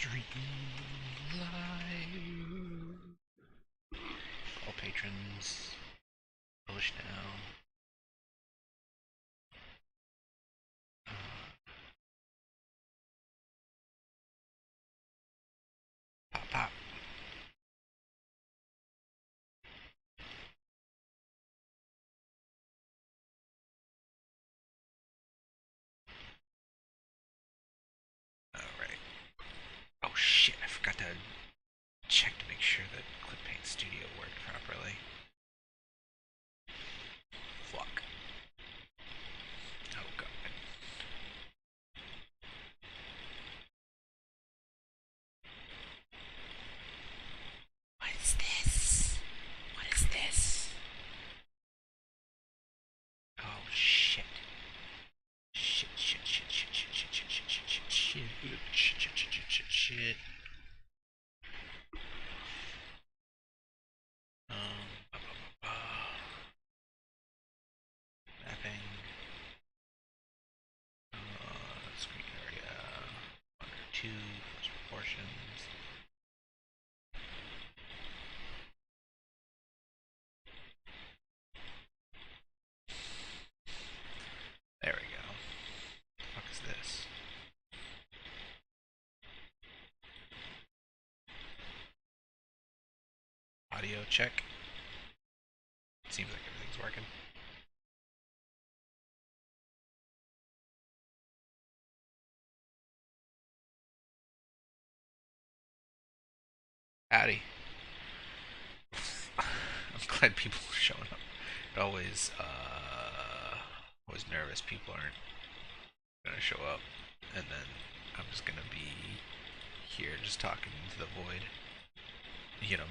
Stream live. All patrons, publish now. Pop, pop. Alright. Oh shit, I forgot to check to make sure that ClipPaint Studio worked properly. Fuck. Oh god. What is this? What is this? Oh shit. Shit, shit, shit, shit, shit, shit, shit, shit, shit, shit, shit, shit, shit, shit, shit, shit. Ba, ba, ba, ba. Mapping. Screen area. 1 or 2. First proportions. There we go. What the fuck is this? Audio check. Seems like everything's working. Howdy. I'm glad people are showing up. It always nervous people aren't gonna show up, and then I'm just gonna be here just talking to the void,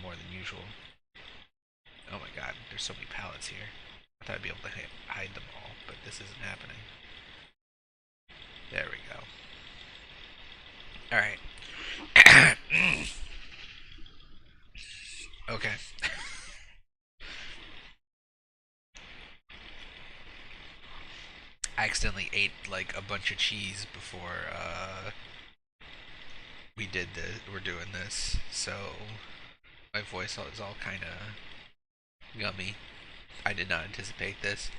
more than usual. Oh my god, there's so many pallets here. I thought I'd be able to hide them all, but this isn't happening. There we go. Alright. Okay. I accidentally ate like a bunch of cheese before we're doing this, so my voice is all kind of gummy. I did not anticipate this.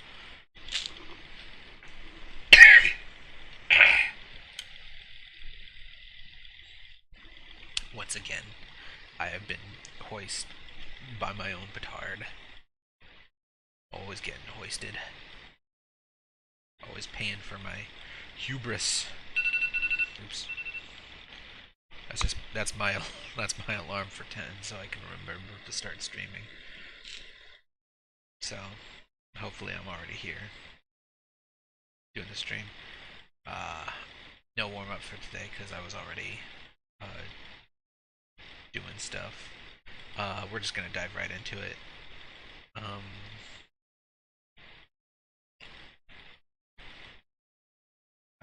Once again, I have been hoisted by my own petard. Always getting hoisted. Always paying for my hubris. Oops. That's my that's my alarm for 10, so I can remember to start streaming. So hopefully I'm already here doing the stream. No warm up for today because I was already doing stuff. We're just gonna dive right into it.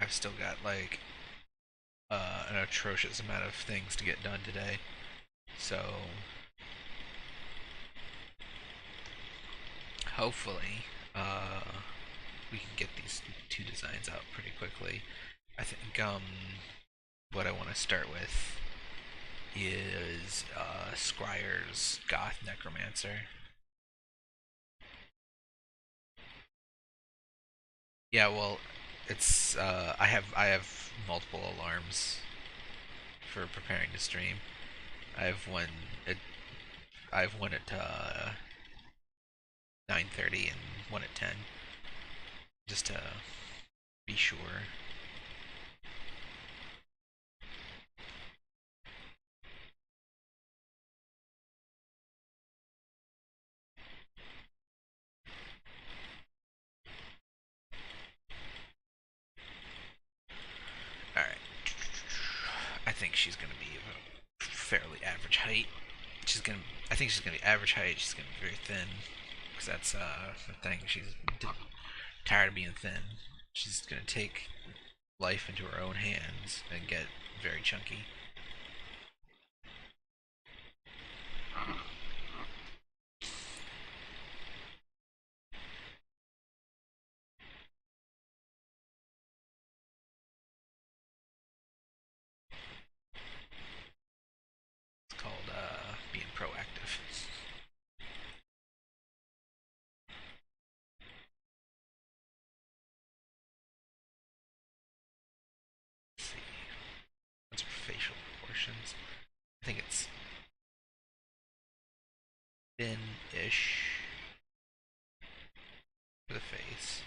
I've still got like an atrocious amount of things to get done today, so hopefully we can get these 2 designs out pretty quickly. I think what I want to start with is Scryer's Goth Necromancer. Yeah, well, it's I have multiple alarms for preparing to stream. I have one at I have one at 9:30 and one at 10, just to be sure. Alright. I think she's gonna be of a fairly average height. I think she's gonna be average height. She's gonna be very thin, because that's the thing. She's tired of being thin. She's gonna take life into her own hands and get very chunky. options. I think it's thin-ish for the face.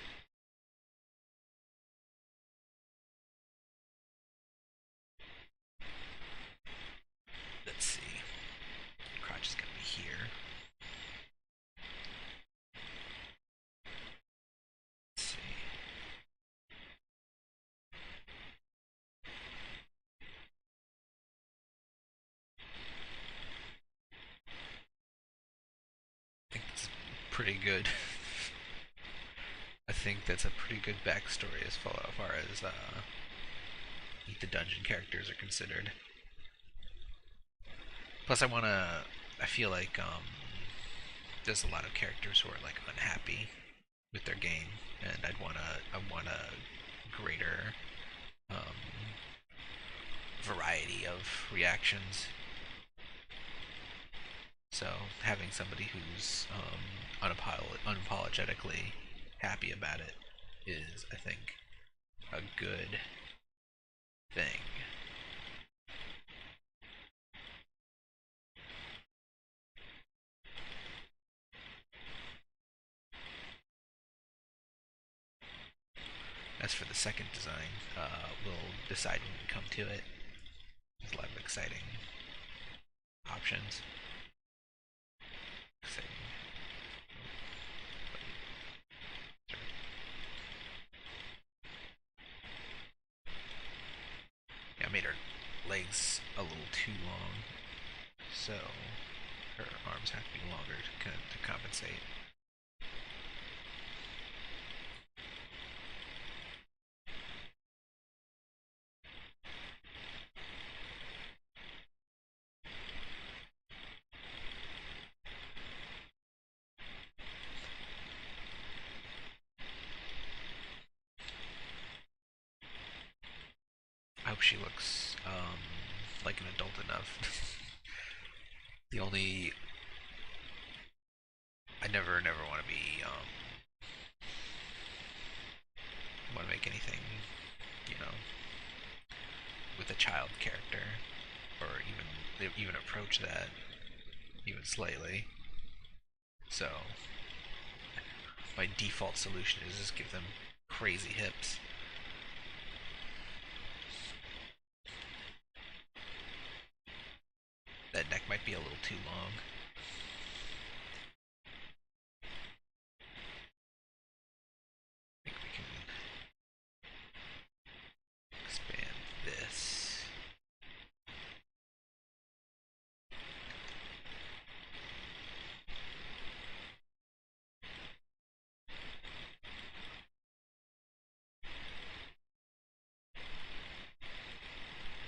Let's see. Crotch is gonna be here. Let's see. I think it's pretty good. I think that's a pretty good backstory as far as the dungeon characters are considered. Plus, I feel like there's a lot of characters who are like unhappy with their game, and I want a greater um, variety of reactions. So having somebody who's unapologetically happy about it is, I think, a good thing. As for the second design, we'll decide when we come to it. There's a lot of exciting options. Exciting. Yeah, I made her legs a little too long, so her arms have to be longer to compensate. I hope she looks like an adult enough. The only I never want to be want to make anything, you know, with a child character, or even approach that even slightly. So my default solution is just give them crazy hips. That neck might be a little too long. I think we can expand this.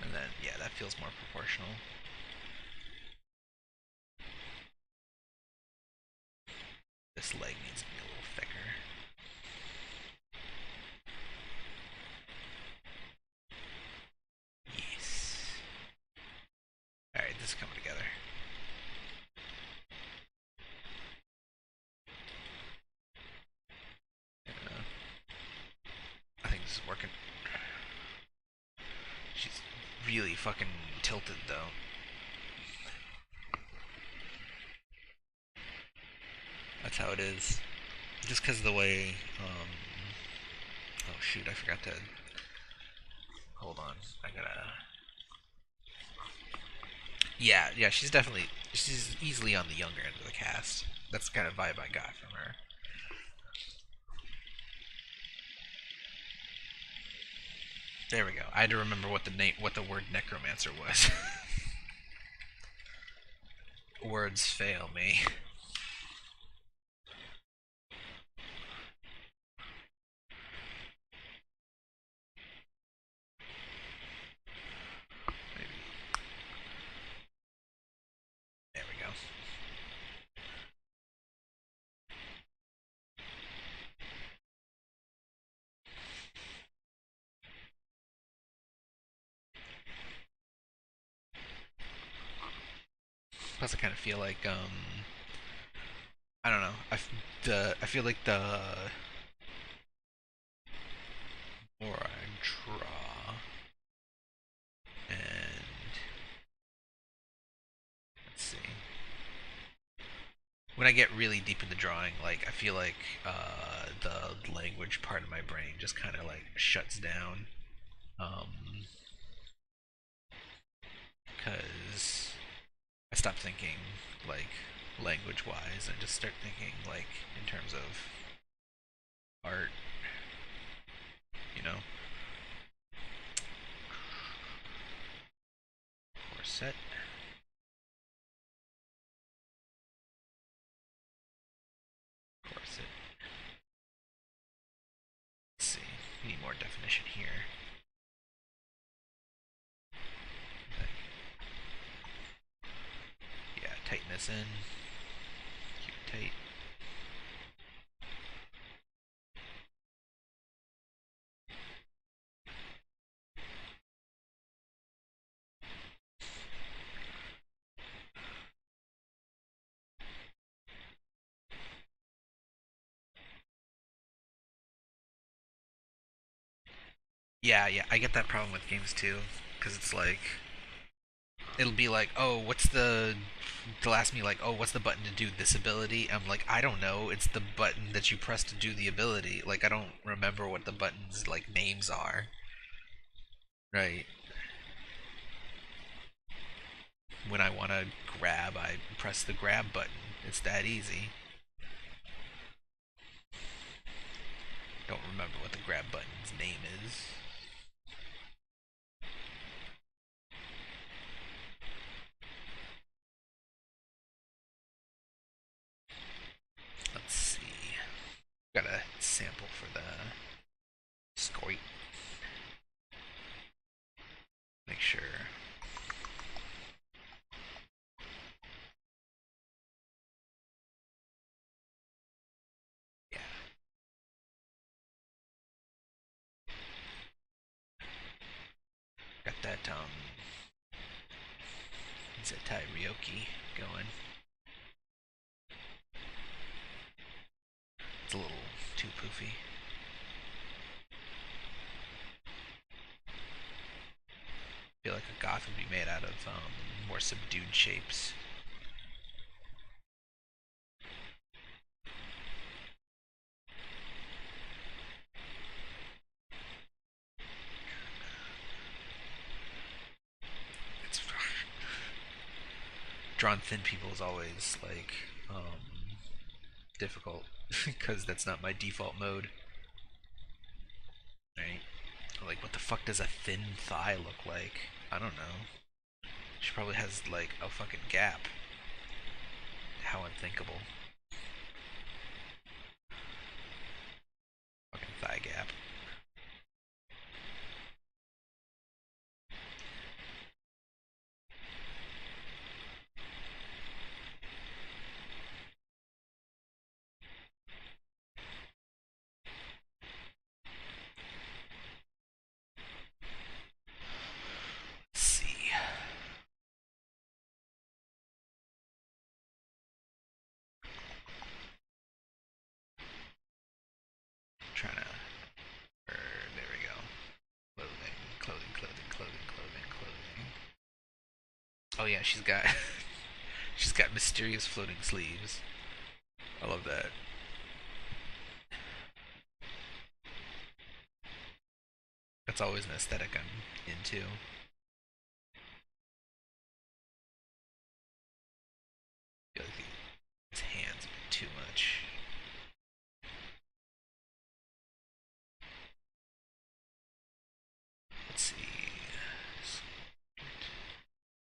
And then, yeah, that feels more proportional. This leg needs to be a little thicker. Yes. Alright, this is coming together. I think this is working. She's really fucking tilted, though. That's how it is. Just because of the way. Oh shoot! I forgot to. Hold on. I gotta. Yeah. She's easily on the younger end of the cast. That's the kind of vibe I got from her. There we go. I had to remember what the word necromancer was. Words fail me. Maybe. There we go. Plus, I kind of feel like I don't know. I feel like the more I draw and when I get really deep into drawing, like I feel like the language part of my brain just kind of like shuts down. Because I stop thinking like language wise and just start thinking like in terms of art, you know? Corset. Corset. Let's see. We need more definition here. Yeah, tighten this in. Keep it tight. Yeah, yeah, I get that problem with games too, because it's like it'll be like, oh, what's the? They'll ask me like, oh, what's the button to do this ability? I'm like, I don't know. It's the button that you press to do the ability. Like, I don't remember what the buttons like names are. Right. When I want to grab, I press the grab button. It's that easy. Don't remember what the grab button's name is. Let's see. Got a sample for the scoit. Make sure. Yeah. Got that Zettai Ryoki going. It's a little too poofy. I feel like a goth would be made out of more subdued shapes. It's drawn thin people is always like difficult because that's not my default mode. Right? Like, what the fuck does a thin thigh look like? I don't know. She probably has like a fucking gap. How unthinkable. Fucking thigh gap. Let's see. I'm trying to. There we go. Clothing, clothing, clothing, clothing, clothing, clothing. Oh yeah, she's got she's got mysterious floating sleeves. I love that. That's always an aesthetic I'm into. I feel like his hands a bit too much. Let's see.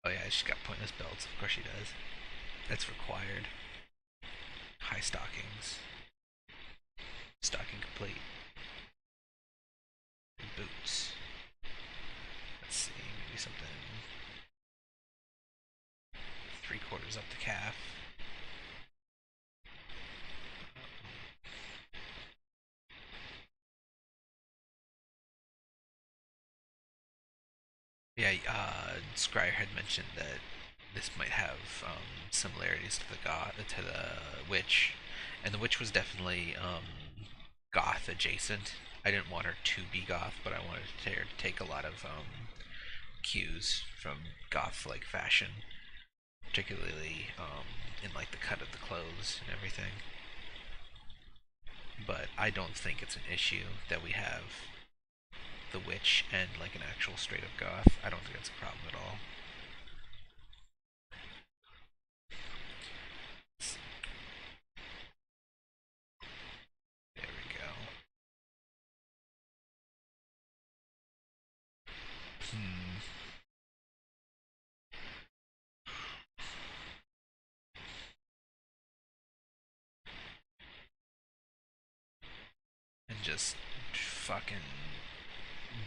Oh yeah, she's got pointless belts. Of course she does. That's required. High stockings. Stocking complete. Boots. Let's see, maybe something 3/4 up the calf. Yeah, Scryer had mentioned that this might have similarities to the witch, and the witch was definitely goth adjacent. I didn't want her to be goth, but I wanted her to take a lot of cues from goth like fashion. particularly in like the cut of the clothes and everything. But I don't think it's an issue that we have the witch and like an actual straight up goth. I don't think it's a problem at all. There we go. Hmm. And just fucking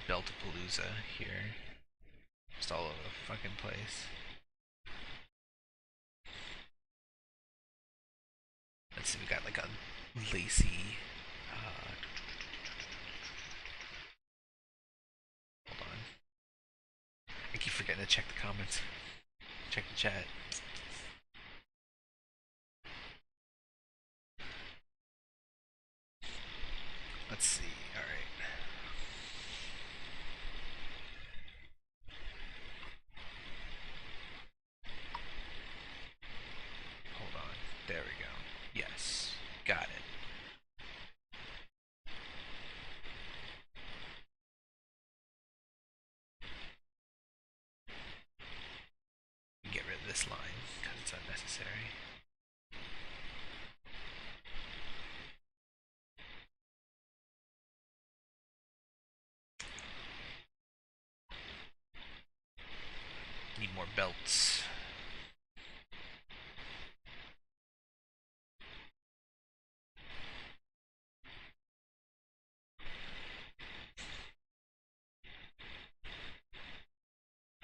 Beltapalooza here. Just all over the fucking place. Let's see, we got like a lacy. Hold on. I keep forgetting to check the comments. Check the chat. Let's see. Alright. Hold on. There we go. Yes. Got it. Get rid of this line because it's unnecessary. Need more belts.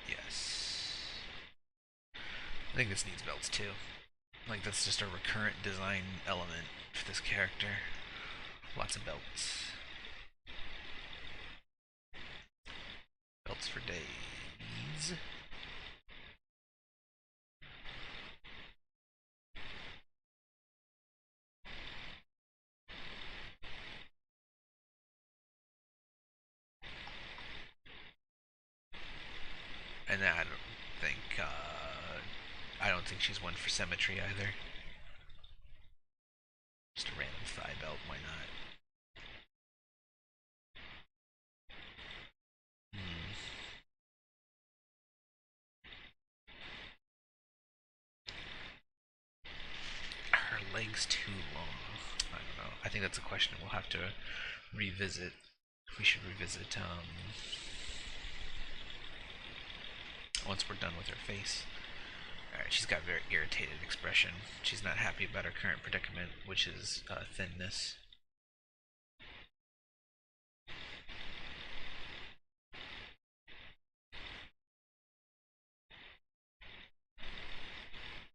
Yes. I think this needs belts too. Like that's just a recurrent design element for this character. Lots of belts. Belts for days. And think I don't think she's one for symmetry either. Just a random thigh belt, why not? Hmm. Her legs too long. I don't know. I think that's a question we'll have to revisit. We should revisit once we're done with her face. Alright, she's got a very irritated expression. She's not happy about her current predicament, which is thinness.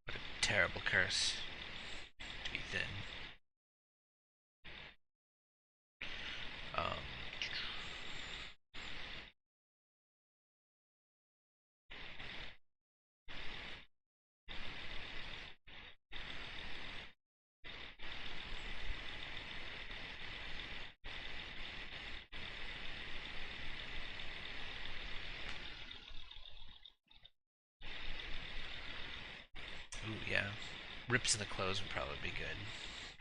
What a terrible curse to be thin. Um, ooh, yeah. Rips in the clothes would probably be good.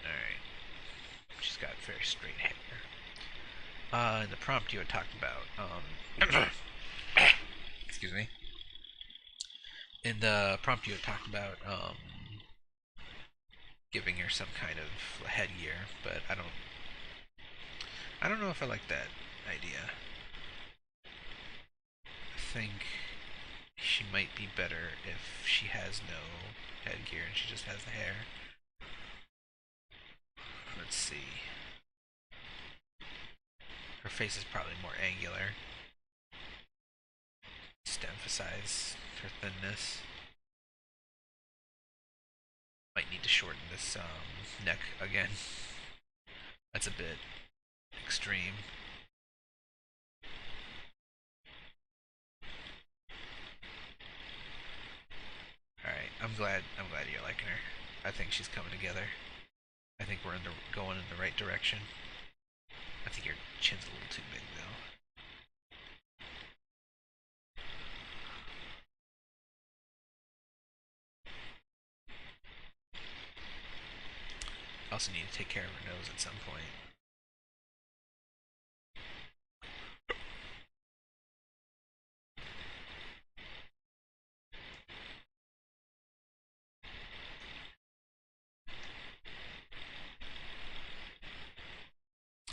Alright. She's got very straight hair. In the prompt you had talked about, excuse me. In the prompt you had talked about, giving her some kind of headgear, but I don't know if I like that idea. I think she might be better if she has no headgear and she just has the hair. Let's see. Her face is probably more angular. Just to emphasize her thinness. Might need to shorten this neck again. That's a bit extreme. Alright, I'm glad you're liking her. I think she's coming together. I think we're going in the right direction. I think your chin's a little too big though. also need to take care of her nose at some point.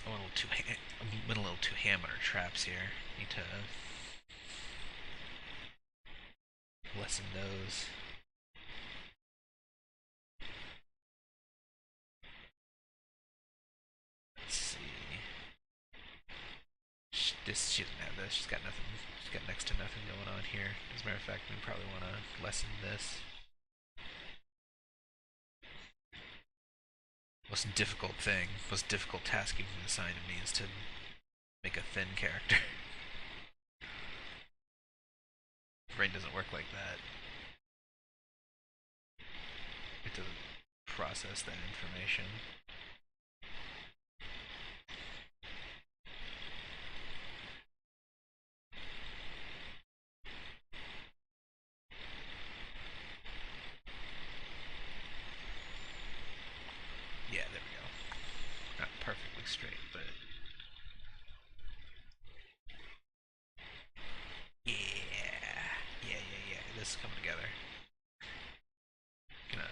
I went a little too ham on her traps here. Need to lessen those. Let's see. She doesn't have this. She's got nothing. She's got next to nothing going on here. As a matter of fact, we probably want to lessen this. Most difficult task you've been assigned to me is to make a thin character. Brain doesn't work like that. It doesn't process that information. Yeah, there we go. Not perfectly straight, but yeah. This is coming together. Gonna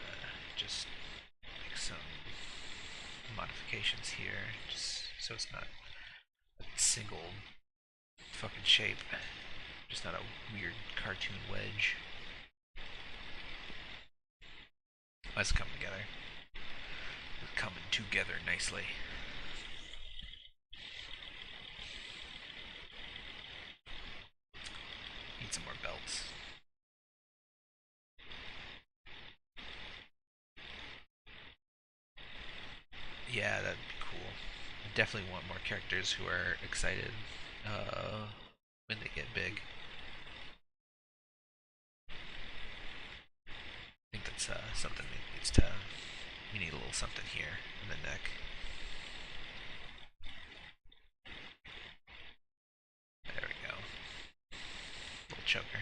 just make some modifications here, just so it's not a single fucking shape, just not a weird cartoon wedge. Let's come together. It's coming together nicely. Need some more belts. Yeah, that'd be cool. Definitely want more characters who are excited when they get big. I think that's something that needs to. We need a little something here in the neck. There we go. Little choker.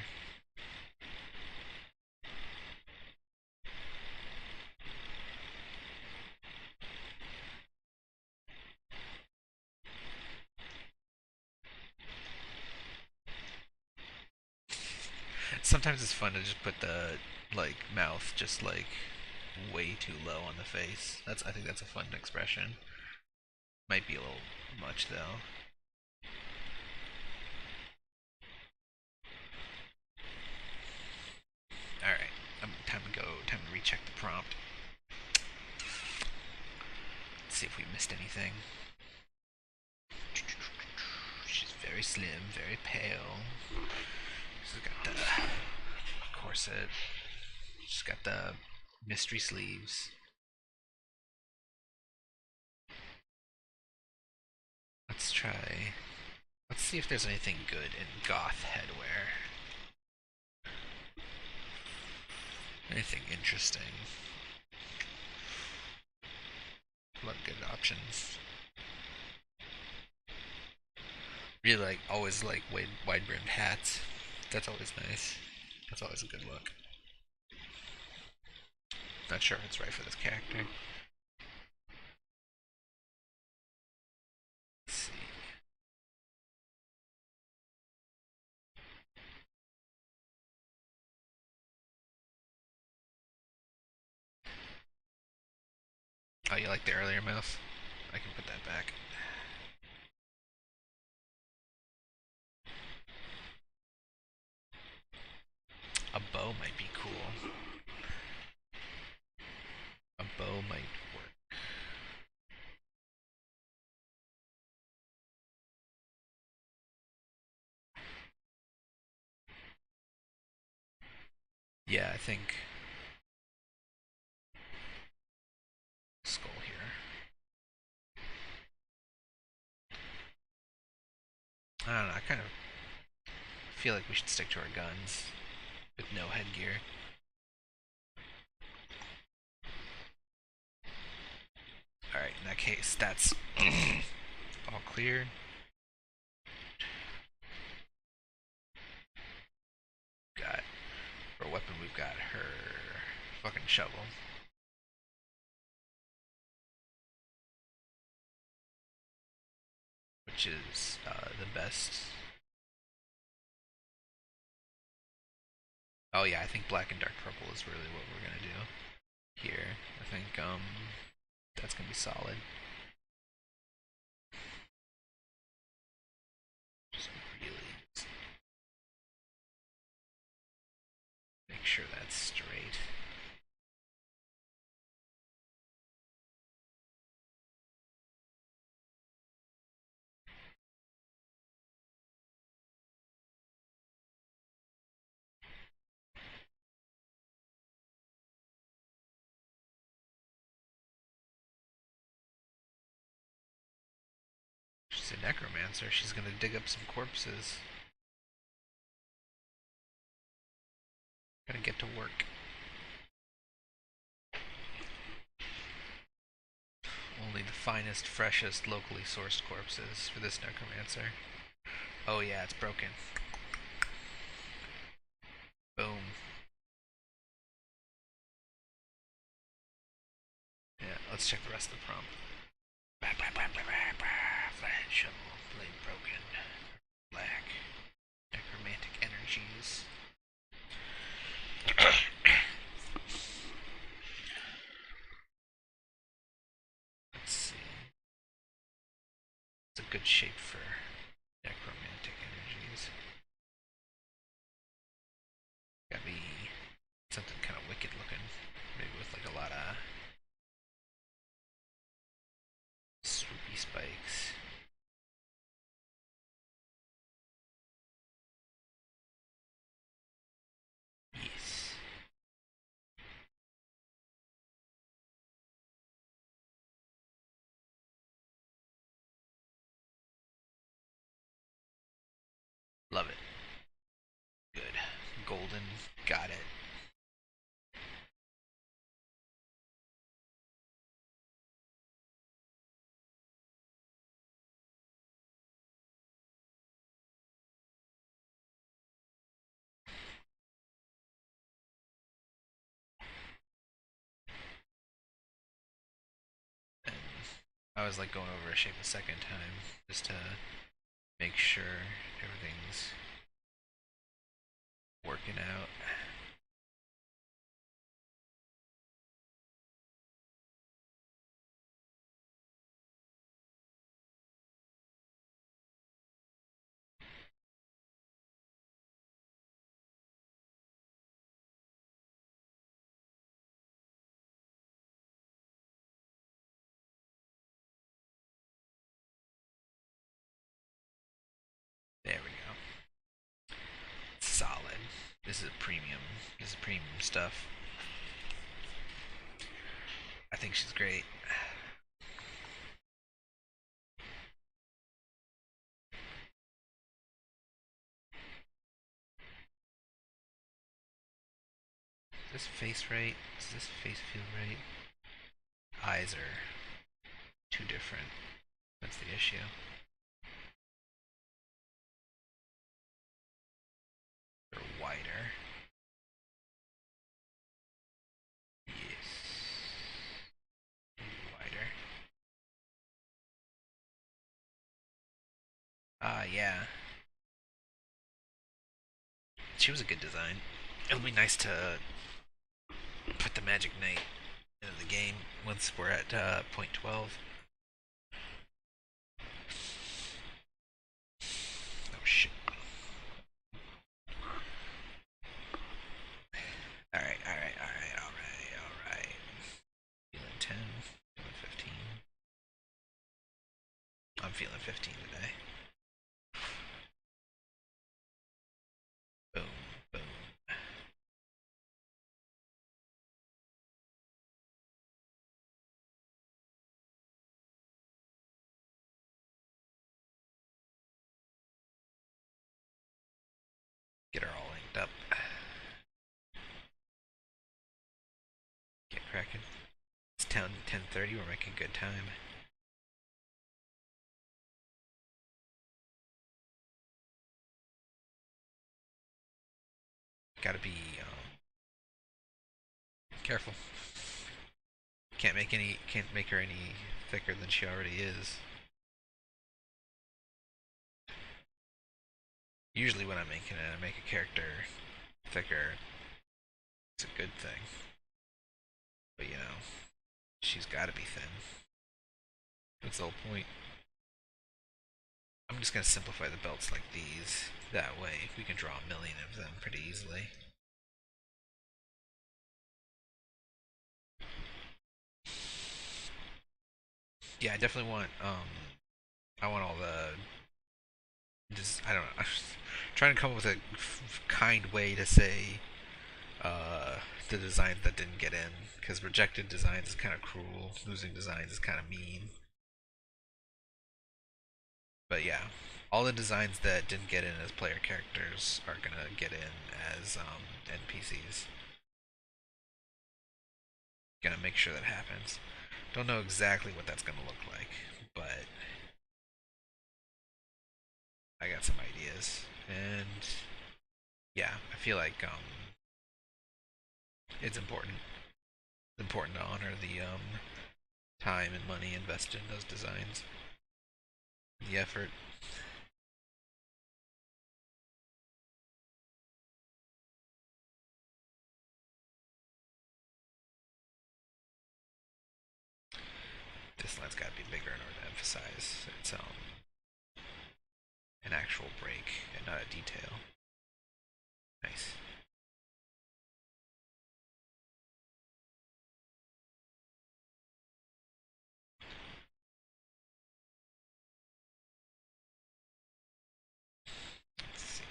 Sometimes it's fun to just put the like mouth just like way too low on the face. I think that's a fun expression. Might be a little much though. All right, time to go. Time to recheck the prompt. Let's see if we missed anything. She's very slim, very pale. She's got the corset. She's got the mystery sleeves. Let's try. Let's see if there's anything good in goth headwear. Anything interesting. A lot of good options. Really like always like wide brimmed hats. That's always nice. That's always a good look. Not sure if it's right for this character. Let's see. Oh, you like the earlier mouse? I can put that back. A bow might be cool. A bow might work. Yeah, I think skull here. I don't know. I kind of feel like we should stick to our guns with no headgear. Alright, in that case, that's all clear. Got for a weapon, we've got her fucking shovel. which is the best. Oh yeah, I think black and dark purple is really what we're gonna do here. I think that's gonna be solid. Just really just make sure that's straight. She's a necromancer. She's gonna dig up some corpses. Gotta get to work. Only the finest, freshest, locally sourced corpses for this necromancer. Oh yeah, it's broken. Boom. Yeah, let's check the rest of the prompt. Flat shovel, blade broken. Black. Necromantic energies. Let's see. It's a good shape for necromantic energies. Gotta be something kind of wicked looking. Maybe with like a lot of swoopy spikes. Yes. Love it. Good. Golden. Got it. And I was like going over a shape a second time just to make sure everything's working out. There we go. Solid. This is premium. This is premium stuff. I think she's great. Is this face right? Does this face feel right? Eyes are too different. That's the issue. They're wider. Yes. Wider. Yeah. She was a good design. It'll be nice to put the Magic Knight into the game once we're at point 12. Oh shit. Alright, alright, alright, alright, alright. Feeling 10, feeling 15. I'm feeling 15 today. Boom, boom. Get her all inked up. Get cracking. It's 10:30. We're making good time. Gotta be careful. Can't make her any thicker than she already is. Usually when I'm making it, I make a character thicker. It's a good thing. But you know, she's gotta be thin. That's the whole point. I'm just gonna simplify the belts like these. That way we can draw a million of them pretty easily. Yeah, I definitely want I want all the just I don't know. I'm trying to come up with a kind way to say uh the designs that didn't get in because rejected designs is kind of cruel. Losing designs is kind of mean. But yeah, all the designs that didn't get in as player characters are gonna get in as NPCs. Gonna make sure that happens. Don't know exactly what that's gonna look like, but I got some ideas. And yeah, I feel like it's important. It's important to honor the time and money invested in those designs, the effort. This line's got to be bigger in order to emphasize its an actual break and not a detail. Nice. Let's see.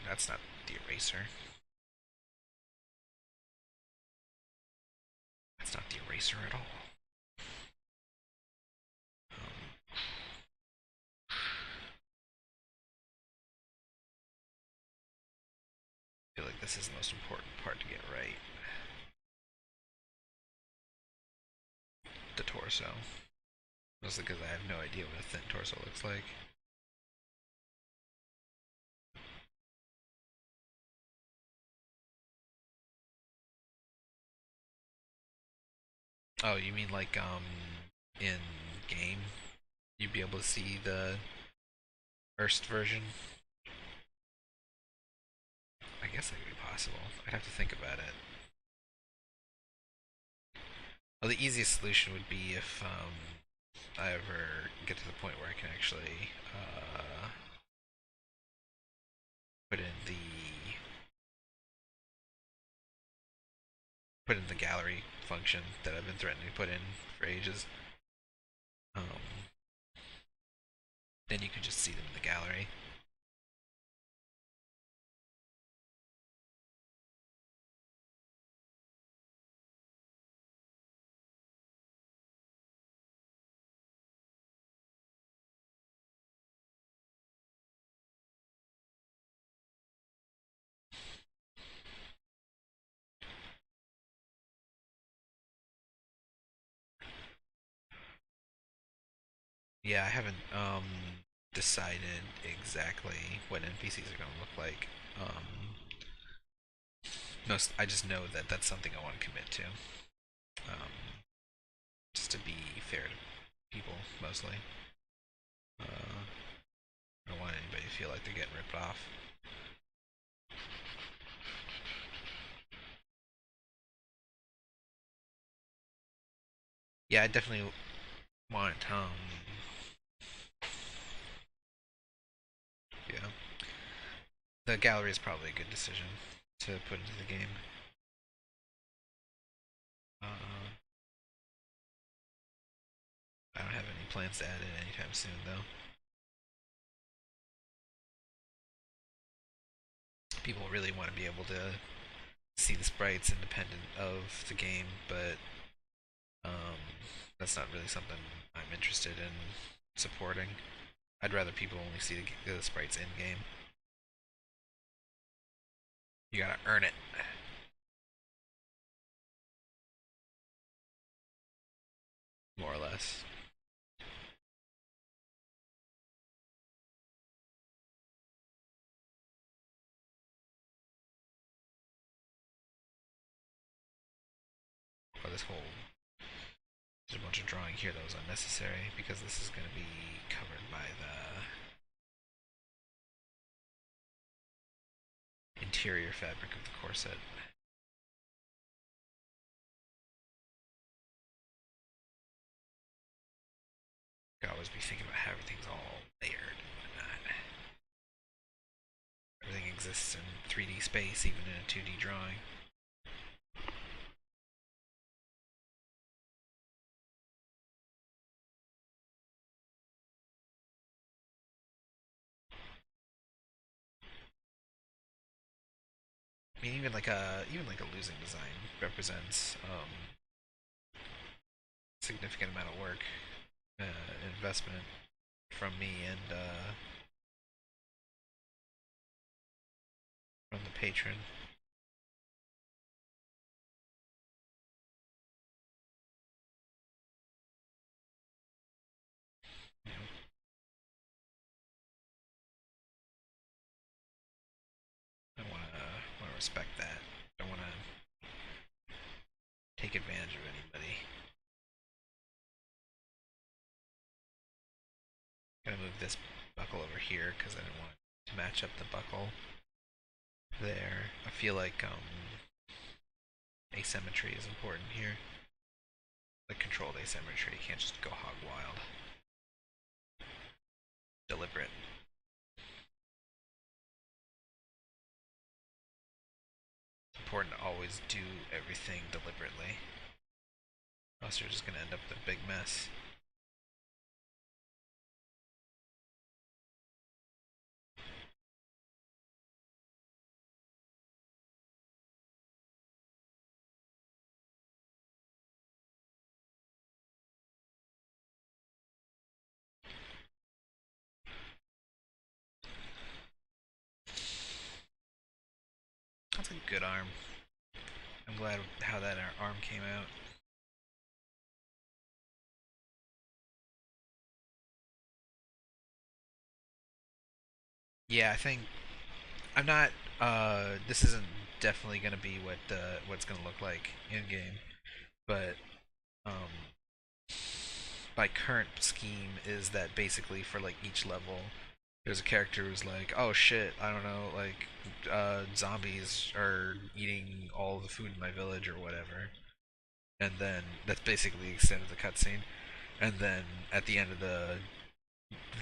That's not the eraser. That's not the eraser at all. Um, I feel like this is the most important part to get right. The torso. Mostly because I have no idea what a thin torso looks like. Oh, you mean like in game you'd be able to see the first version? I guess that could be possible. I'd have to think about it. Well, the easiest solution would be if I ever get to the point where I can actually put in the gallery function that I've been threatening to put in for ages. Um, then you can just see them in the gallery. Yeah, I haven't decided exactly what NPCs are gonna look like. No, I just know that that's something I want to commit to. Just to be fair to people, mostly. I don't want anybody to feel like they're getting ripped off. Yeah, I definitely want yeah. The gallery is probably a good decision to put into the game. Uh, I don't have any plans to add it anytime soon, though. People really want to be able to see the sprites independent of the game, but um, that's not really something I'm interested in supporting. I'd rather people only see the sprites in game. You gotta earn it. More or less. Or this whole there's a bunch of drawing here that was unnecessary because this is going to be covered by interior fabric of the corset. I could always be thinking about how everything's all layered and whatnot. Everything exists in 3D space, even in a 2D drawing. I mean, even like a losing design represents significant amount of work, investment from me and from the patron. You know, I want to respect that. I don't want to take advantage of anybody. Gonna move this buckle over here because I didn't want to match up the buckle there. I feel like asymmetry is important here. Like controlled asymmetry. You can't just go hog wild. Deliberate. It's important to always do everything deliberately. Else you're just gonna end up with a big mess. That's a good arm. I'm glad how that arm came out. Yeah, I think I'm not. This isn't definitely gonna be what's gonna look like in game, but um, my current scheme is that basically for like each level, there's a character who's like, oh shit, I don't know, like zombies are eating all the food in my village or whatever, and then that's basically the extent of the cutscene. And then at the end of the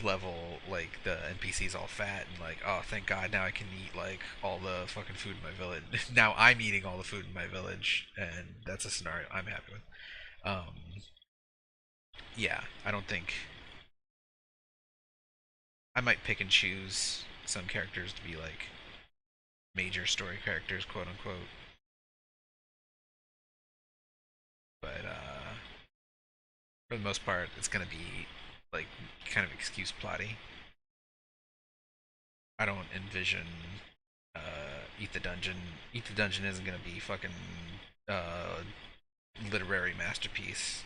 level, like the NPC's all fat and like, oh, thank God, now I can eat like all the fucking food in my village. Now I'm eating all the food in my village, and that's a scenario I'm happy with. Yeah, I don't think I might pick and choose some characters to be like major story characters, quote unquote. But for the most part, it's gonna be like kind of excuse plotty. I don't envision Eat the Dungeon. Eat the Dungeon isn't gonna be fucking uh, literary masterpiece.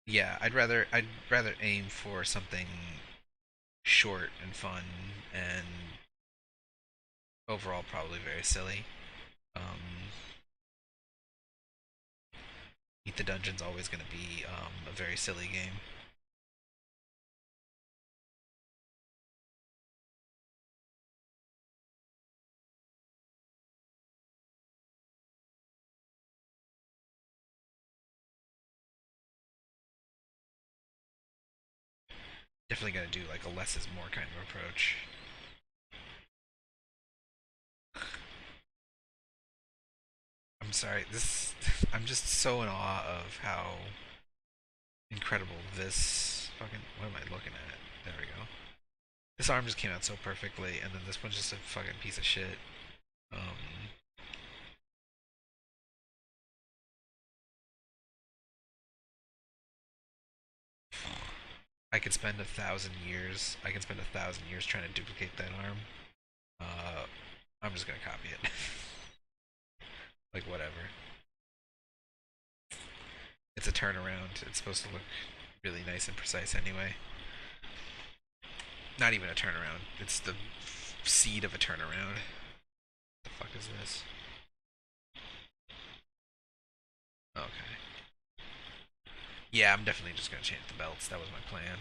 Yeah, I'd rather aim for something short and fun and overall probably very silly. Um, Eat the Dungeon's always going to be a very silly game. Definitely going to do like a less is more kind of approach. I'm sorry, this I'm just so in awe of how incredible this fucking what am I looking at? There we go. This arm just came out so perfectly, and then this one's just a fucking piece of shit. Um, I could spend 1,000 years. I can spend 1,000 years trying to duplicate that arm. Uh, I'm just gonna copy it. Like whatever. It's a turnaround. It's supposed to look really nice and precise anyway. Not even a turnaround. It's the seed of a turnaround. The fuck is this? Okay. Yeah, I'm definitely just gonna change the belts. That was my plan.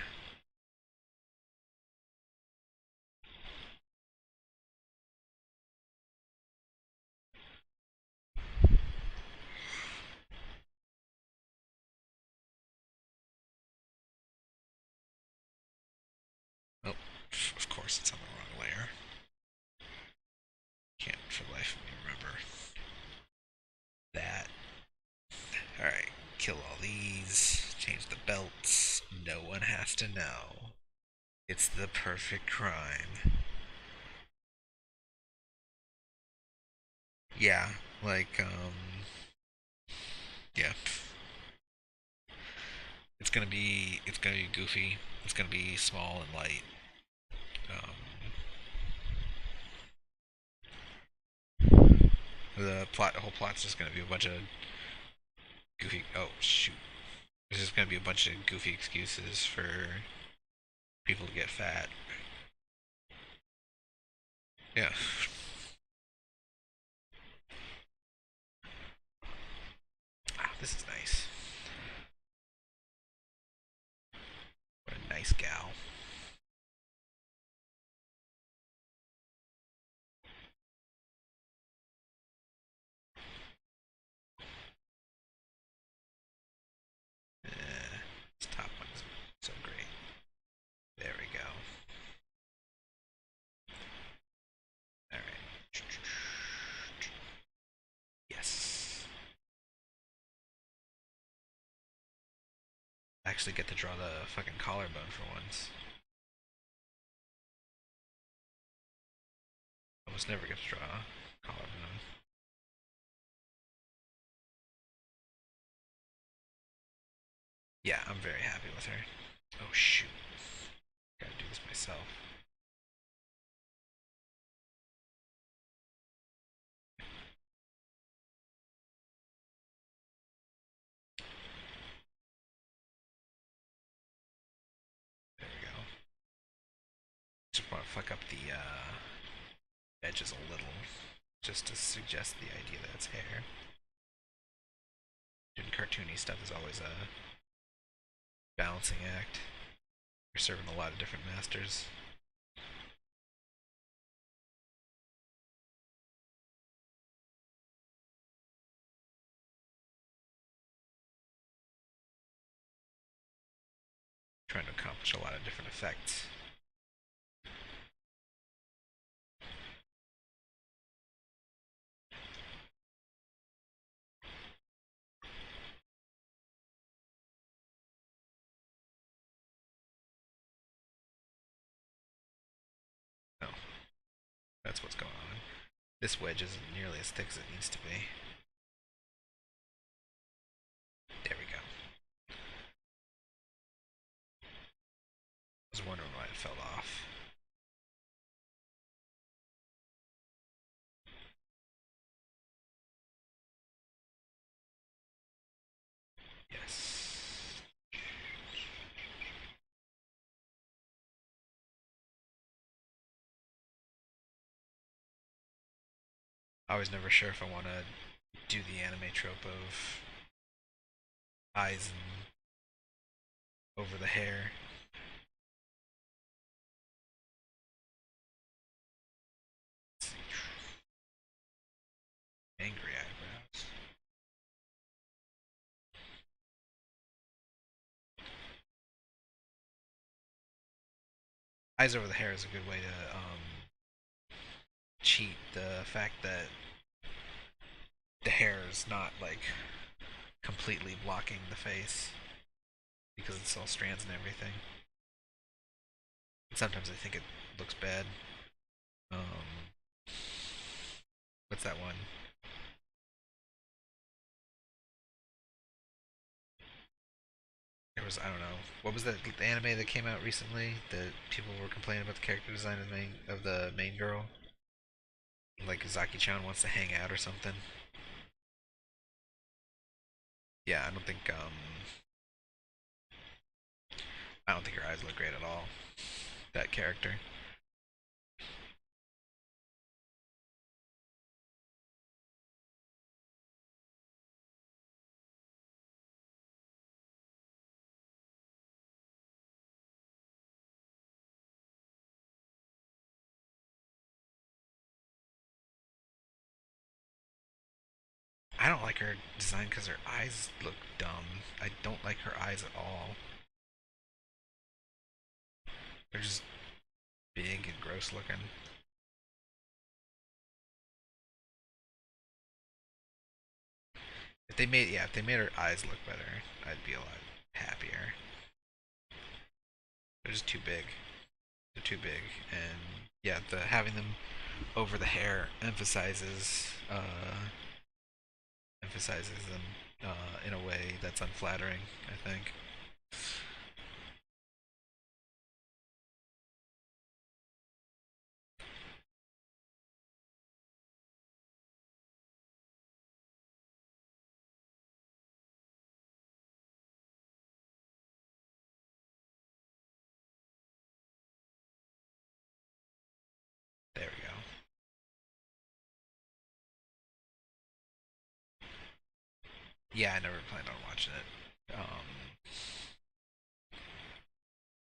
Oh, of course it's on the wrong layer. Can't for the life of me remember that. Alright, kill all these. Change the belts. No one has to know. It's the perfect crime. Yeah, like, yeah. It's gonna be goofy. It's gonna be small and light. Um, the whole plot's just gonna be a bunch of goofy. Oh shoot! There's just gonna be a bunch of goofy excuses for people to get fat. Yeah. Ah, this is nice. What a nice gal. This top one's so great. There we go. All right. Yes. Actually, get to draw the fucking collarbone for once. Almost never get to draw a collarbone. Yeah, I'm very happy with her. Oh shoot. Gotta do this myself. There we go. Just want to fuck up the edges a little, just to suggest the idea that it's hair. Doing cartoony stuff is always a balancing act. You're serving a lot of different masters. Trying to accomplish a lot of different effects. No, that's what's going on. This wedge isn't nearly as thick as it needs to be. There we go. I was wondering why it fell off. Yes. I was never sure if I want to do the anime trope of eyes and over the hair. Angry eyebrows. Eyes over the hair is a good way to cheat the fact that the hair is not like completely blocking the face because it's all strands and everything. And sometimes I think it looks bad. Um, what's that one? There was, I don't know, what was that anime that came out recently that people were complaining about the character design of the main girl? Like Zaki-chan wants to hang out or something. Yeah, I don't think her eyes look great at all. that character. I don't like her design because her eyes look dumb. I don't like her eyes at all. They're just big and gross looking. If they made her eyes look better, I'd be a lot happier. They're just too big. They're too big, and yeah, the having them over the hair emphasizes them in a way that's unflattering. I think. There we go. Yeah, I never planned on watching it.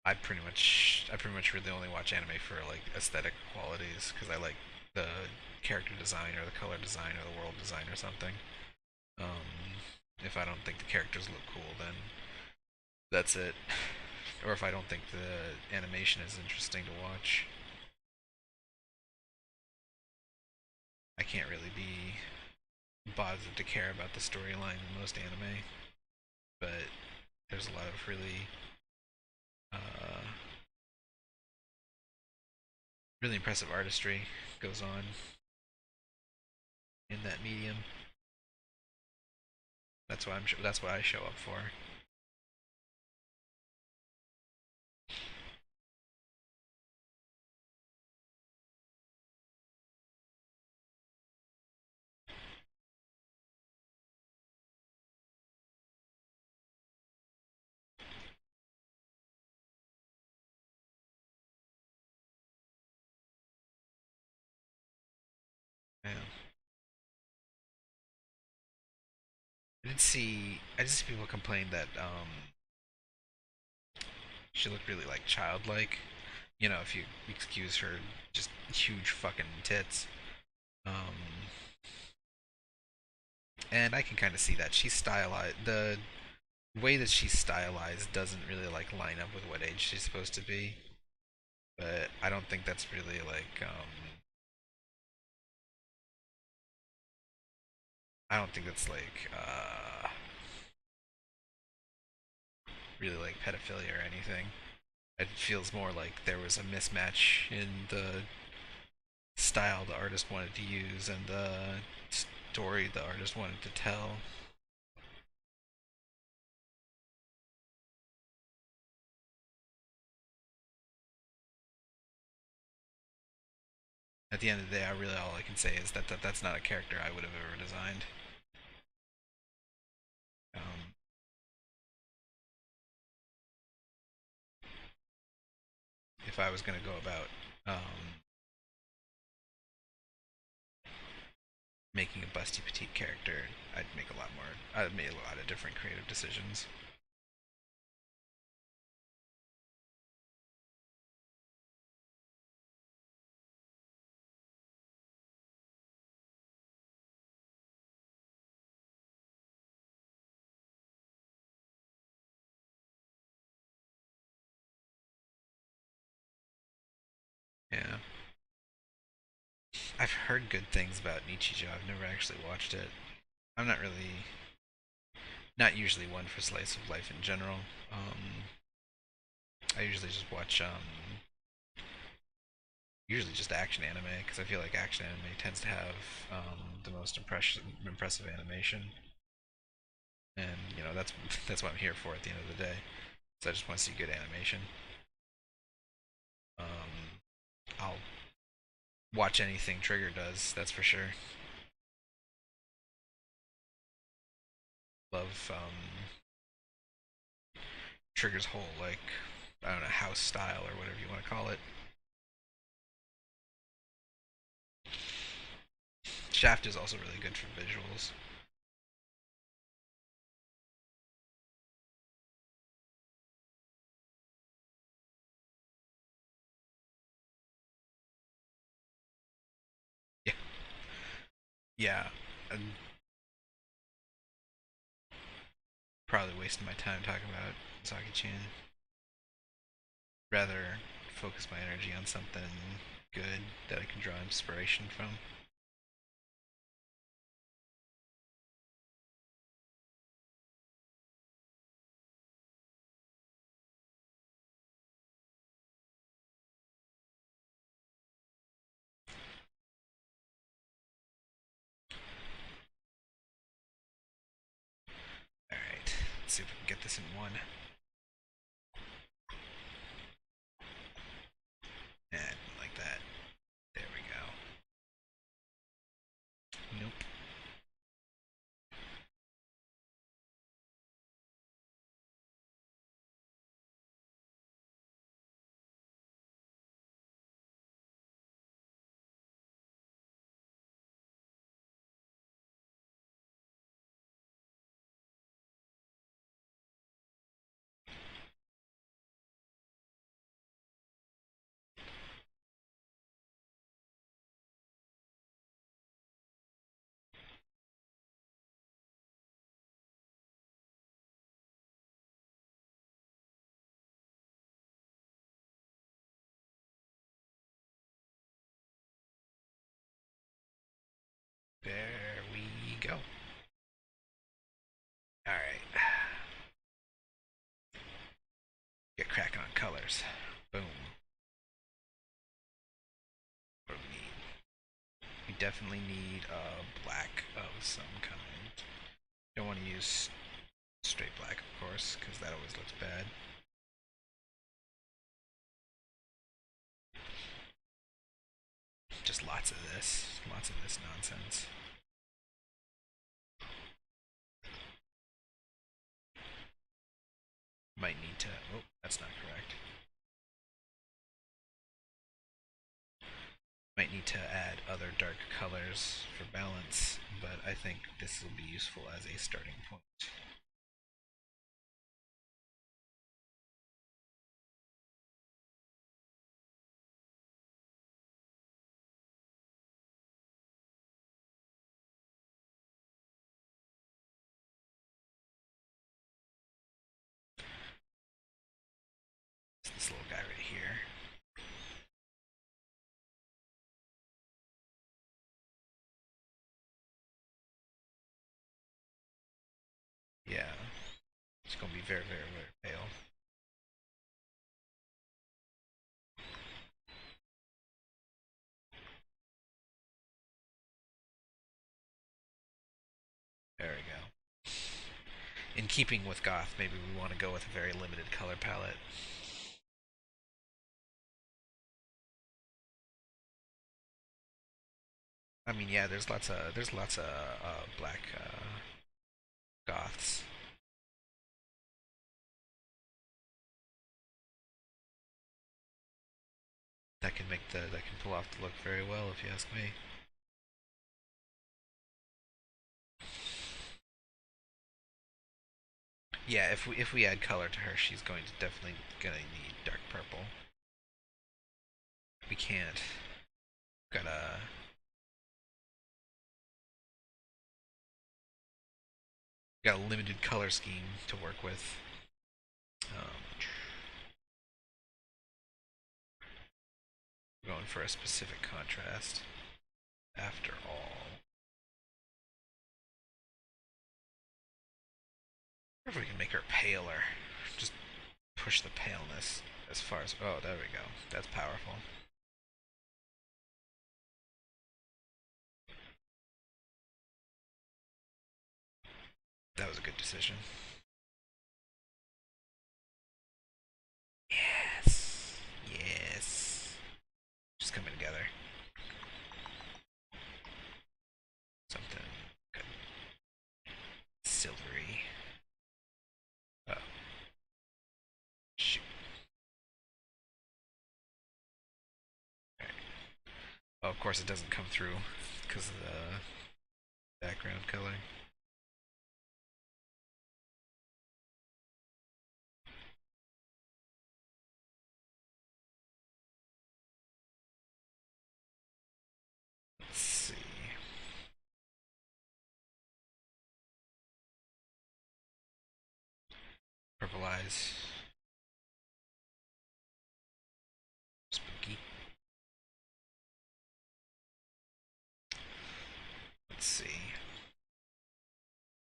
I pretty much really only watch anime for like aesthetic qualities because I like the character design or the color design or the world design or something. If I don't think the characters look cool, then that's it. Or if I don't think the animation is interesting to watch, I can't really be bothered to care about the storyline in most anime. But there's a lot of uh, really impressive artistry goes on in that medium. That's what I show up for. Yeah. I did see people complain that she looked really like childlike. You know, if you excuse her just huge fucking tits. Um, and I can kind of see that she's stylized. The way that she's stylized doesn't really like line up with what age she's supposed to be. But I don't think that's really like I don't think that's like really like pedophilia or anything. It feels more like there was a mismatch in the style the artist wanted to use and the story the artist wanted to tell. At the end of the day, I really all I can say is that that's not a character I would have ever designed. Um, if I was going to go about making a busty petite character, I'd make a lot more. I'd make a lot of different creative decisions. Yeah, I've heard good things about Nichijou. I've never actually watched it. I'm not usually one for slice of life in general. I usually just watch usually just action anime because I feel like action anime tends to have the most impressive animation, and you know that's what I'm here for at the end of the day. So I just want to see good animation. Um, I'll watch anything Trigger does. That's for sure. Love Trigger's whole like I don't know, house style or whatever you want to call it. Shaft is also really good for visuals. Yeah, yeah. I'm probably wasting my time talking about Saki-chan. Rather focus my energy on something good that I can draw inspiration from. Alright, let's see if we can get this in one. And like that. There we go. Nope. There we go. Alright. Get cracking on colors. Boom. What do we need? We definitely need a black of some kind. Don't want to use straight black, of course, because that always looks bad. Just lots of this nonsense. Might need to. Oh, that's not correct. Might need to add other dark colors for balance, but I think this will be useful as a starting point. This little guy right here. Yeah, it's gonna be very, very, very pale. There we go. In keeping with goth, maybe we want to go with a very limited color palette. I mean, yeah, there's lots of black goths. That can pull off the look very well, if you ask me. Yeah, if we add color to her, she's going to definitely gonna need dark purple. We can't. Gotta got a limited color scheme to work with. We're going for a specific contrast. After all, if we can make her paler, just push the paleness as far as. Oh, there we go. That's powerful. That was a good decision. Yes. Yes. Just coming together. Something good. Silvery. Oh, shoot. Oh, of course it doesn't come through because of the background color. Let's see. Purple eyes. Spooky. Let's see.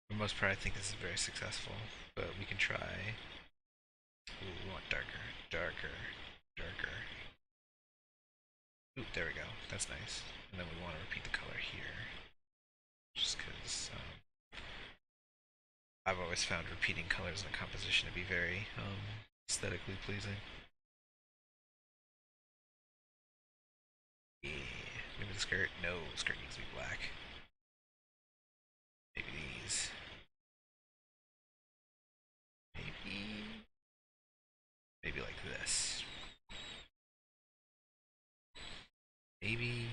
For the most part, I think this is very successful, but we can try. Ooh, we want darker, darker, darker. Ooh, there we go. That's nice. And then we want to repeat the color here, just because I've always found repeating colors in a composition to be very aesthetically pleasing. Yeah. Maybe the skirt. No, the skirt needs to be black. Maybe these. Maybe. Maybe like this. Maybe.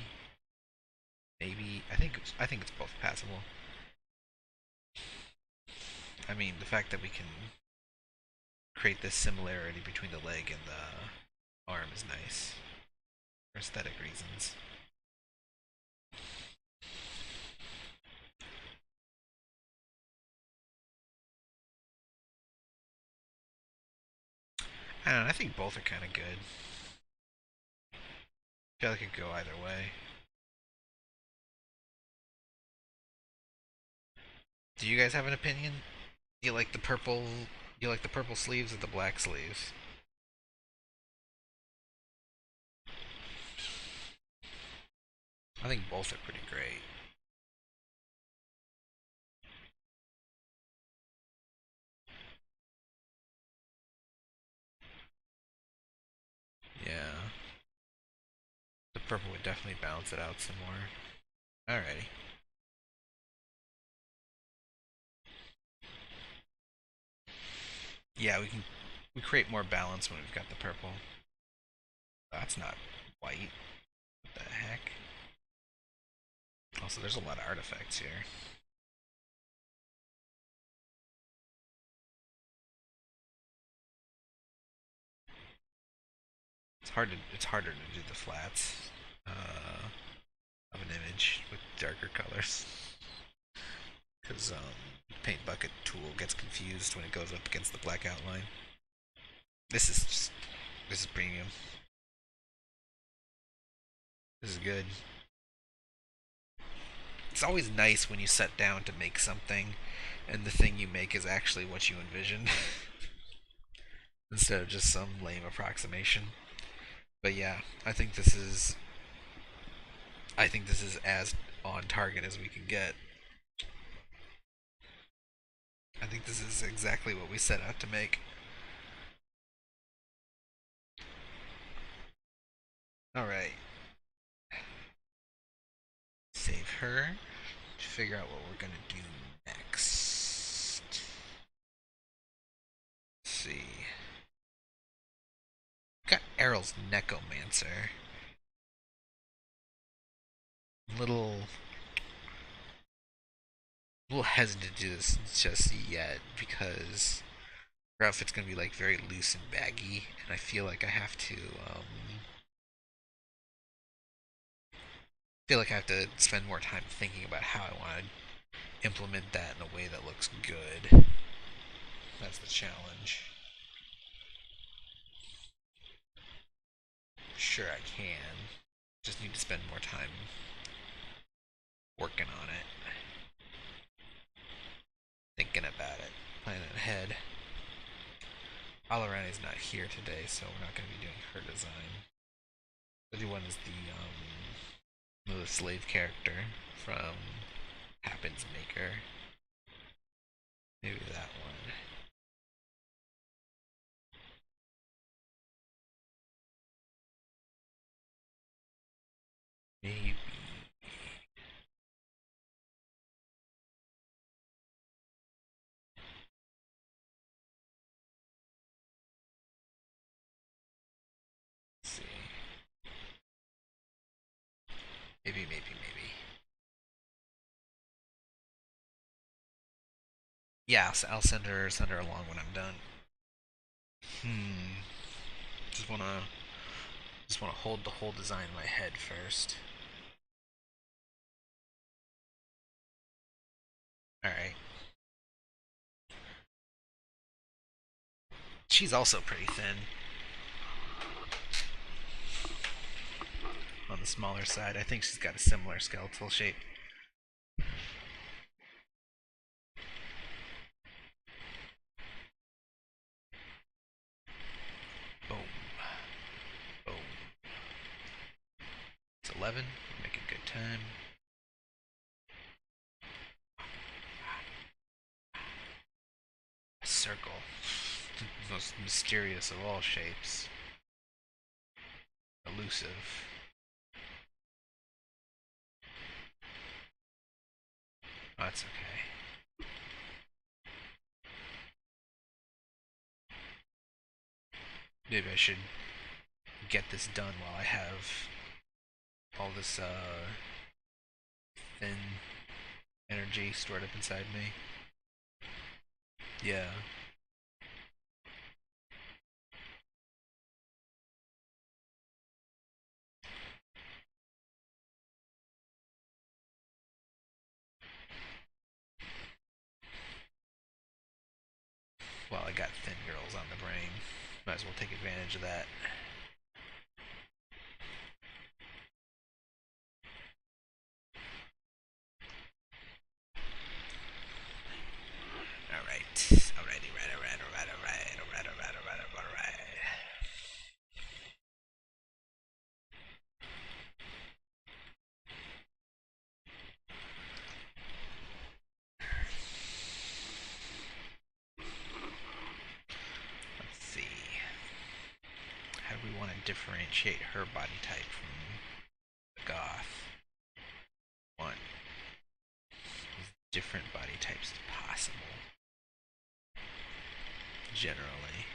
Maybe. I think it's both passable. I mean, the fact that we can create this similarity between the leg and the arm is nice for aesthetic reasons. I don't know. I think both are kind of good. I feel like it could go either way. Do you guys have an opinion? Do you like the purple? Do you like the purple sleeves or the black sleeves? I think both are pretty great. Yeah, the purple would definitely balance it out some more. Alrighty. Yeah, we create more balance when we've got the purple. That's not white. What the heck? Also, there's a lot of artifacts here. It's harder to do the flats of an image with darker colors because paint bucket tool gets confused when it goes up against the black outline. This is just this is premium. This is good. It's always nice when you set down to make something and the thing you make is actually what you envisioned instead of just some lame approximation. But yeah, I think this is as on target as we can get. I think this is exactly what we set out to make. Alright. Save her. Figure out what we're gonna do next. Let's see. Got Errol's Necromancer. Little little hesitant to do this just yet because her outfit's gonna be like very loose and baggy, and I feel like I have to spend more time thinking about how I want to implement that in a way that looks good. That's the challenge. Sure, I can. Just need to spend more time working on it, thinking about it, planning ahead. Alarani's not here today, so we're not going to be doing her design. The other one is the slave character from Happens Maker. Maybe that one. Maybe. Let's see. Maybe. Yeah, I'll send her along when I'm done. Hmm. Just wanna just wanna hold the whole design in my head first. All right. She's also pretty thin on the smaller side. I think she's got a similar skeletal shape. Boom. Boom. It's 11. Make a good time. A circle. The most mysterious of all shapes. Elusive. Oh, that's okay. Maybe I should get this done while I have all this thin energy stored up inside me. Yeah. Well, I got thin girls on the brain. Might as well take advantage of that. Alright. Alrighty, alright. Let's see. How do we want to differentiate her body type from the goth? Want as different body types as possible, generally.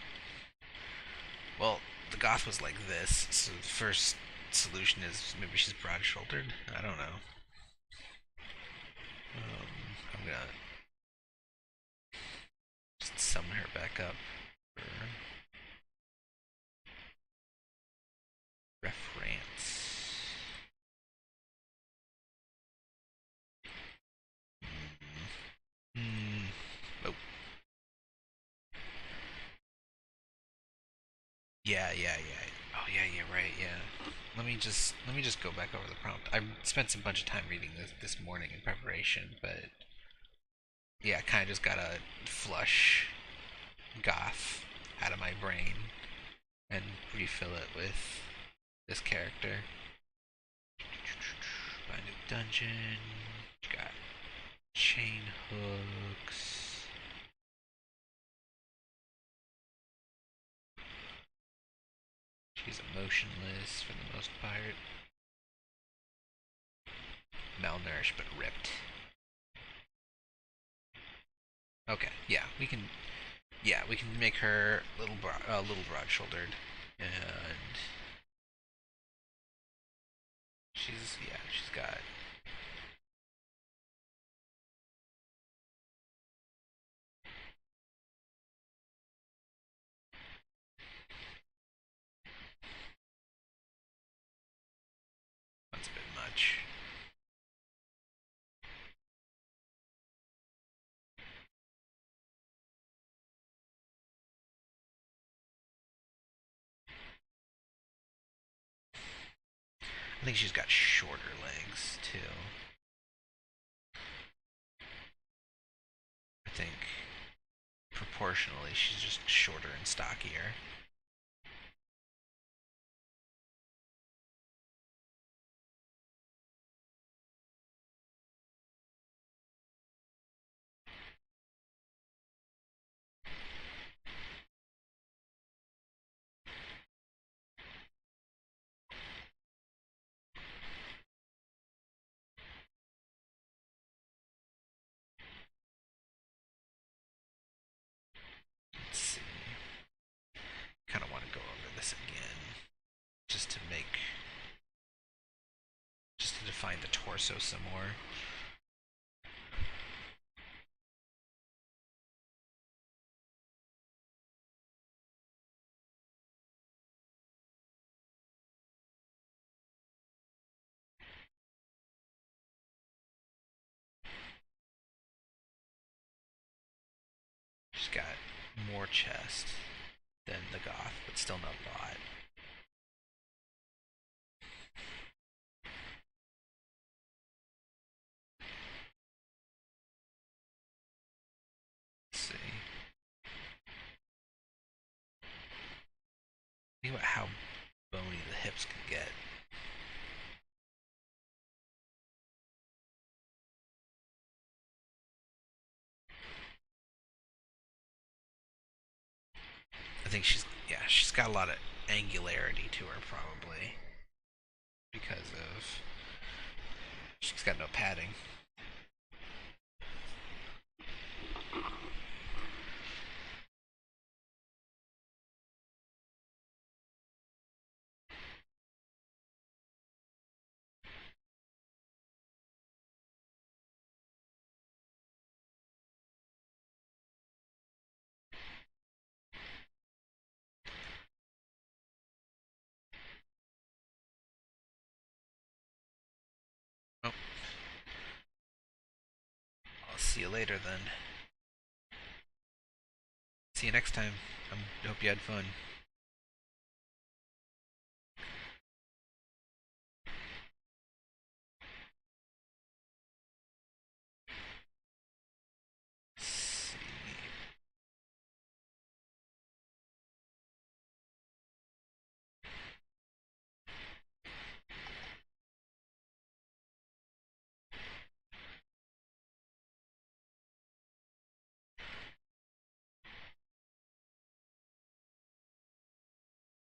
Well, the goth was like this, so the first solution is maybe she's broad shouldered. I don't know. I'm gonna just summon her back up for reference. Hmm. Oh, yeah. Oh, yeah, right, yeah. Let me just go back over the prompt. I spent a bunch of time reading this morning in preparation, but yeah, kind of just gotta flush goth out of my brain and refill it with this character. Find a dungeon. Got chain hooks. She's emotionless for the most part. Malnourished but ripped. Okay, yeah, we can. Yeah, we can make her little broad-shouldered, and she's got. That's a bit much. I think she's got shorter legs too. I think proportionally she's just shorter and stockier. Let's see. define the torso some more. She's got more chest than the goth, but still not a lot. Let's see. Think about how bony the hips can get. I think she's got a lot of angularity to her probably because of she's got no padding. Oh, I'll see you later then. See you next time. I hope you had fun. See.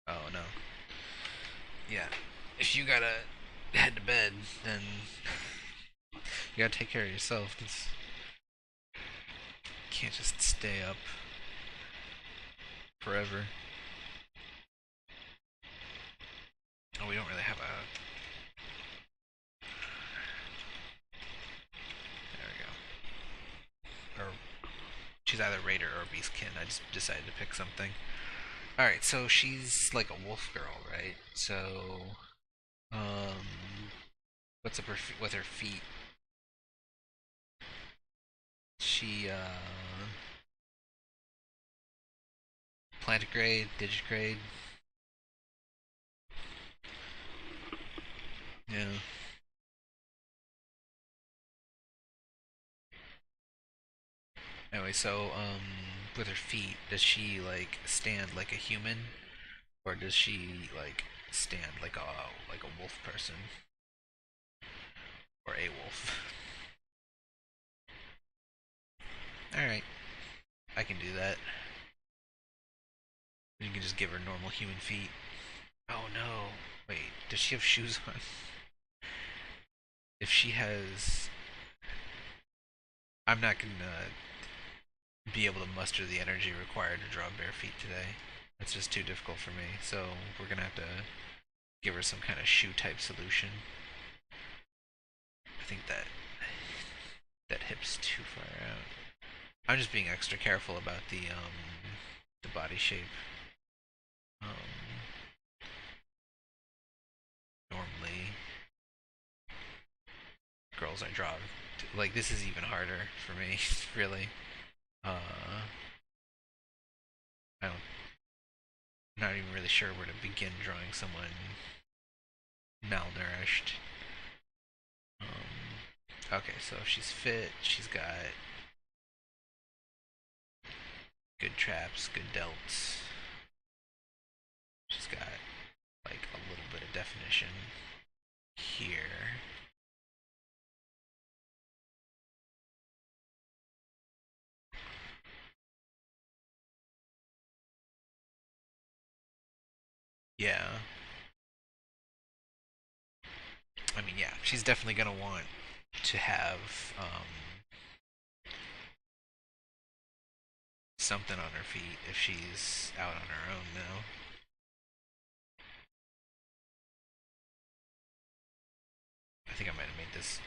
Oh no. Yeah. If you gotta head to bed, then you gotta take care of yourself. You can't just stay up forever. Oh, we don't really have a. There we go. Or she's either Raider or Beastkin. I just decided to pick something. Alright, so she's like a wolf girl, right? So, what's up with her feet? She, plantigrade, digigrade. Yeah. Anyway, so, with her feet, does she, like, stand like a human? Or does she, like, stand like a wolf person? Or a wolf? Alright, I can do that. You can just give her normal human feet. Oh no. Wait, does she have shoes on? If she has. I'm not gonna be able to muster the energy required to draw bare feet today. That's just too difficult for me. So we're gonna have to give her some kind of shoe type solution. I think that hip's too far out. I'm just being extra careful about the body shape. Um, Normally, girls I draw like this is even harder for me, really. I don't, I'm not even really sure where to begin drawing someone malnourished. Okay, so she's fit. She's got good traps, good delts. She's got like a little bit of definition here. Yeah. I mean, yeah, she's definitely gonna want to have something on her feet if she's out on her own now. I think I might this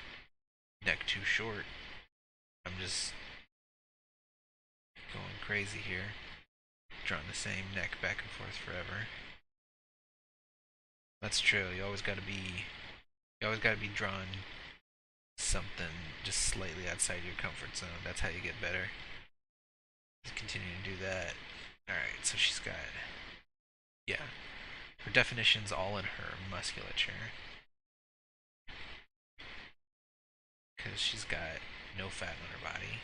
neck too short. I'm just going crazy here, drawing the same neck back and forth forever. That's true. You always gotta be drawing something just slightly outside your comfort zone. That's how you get better. Just continue to do that. Alright, so she's got, yeah, her definition's all in her musculature. Because she's got no fat on her body.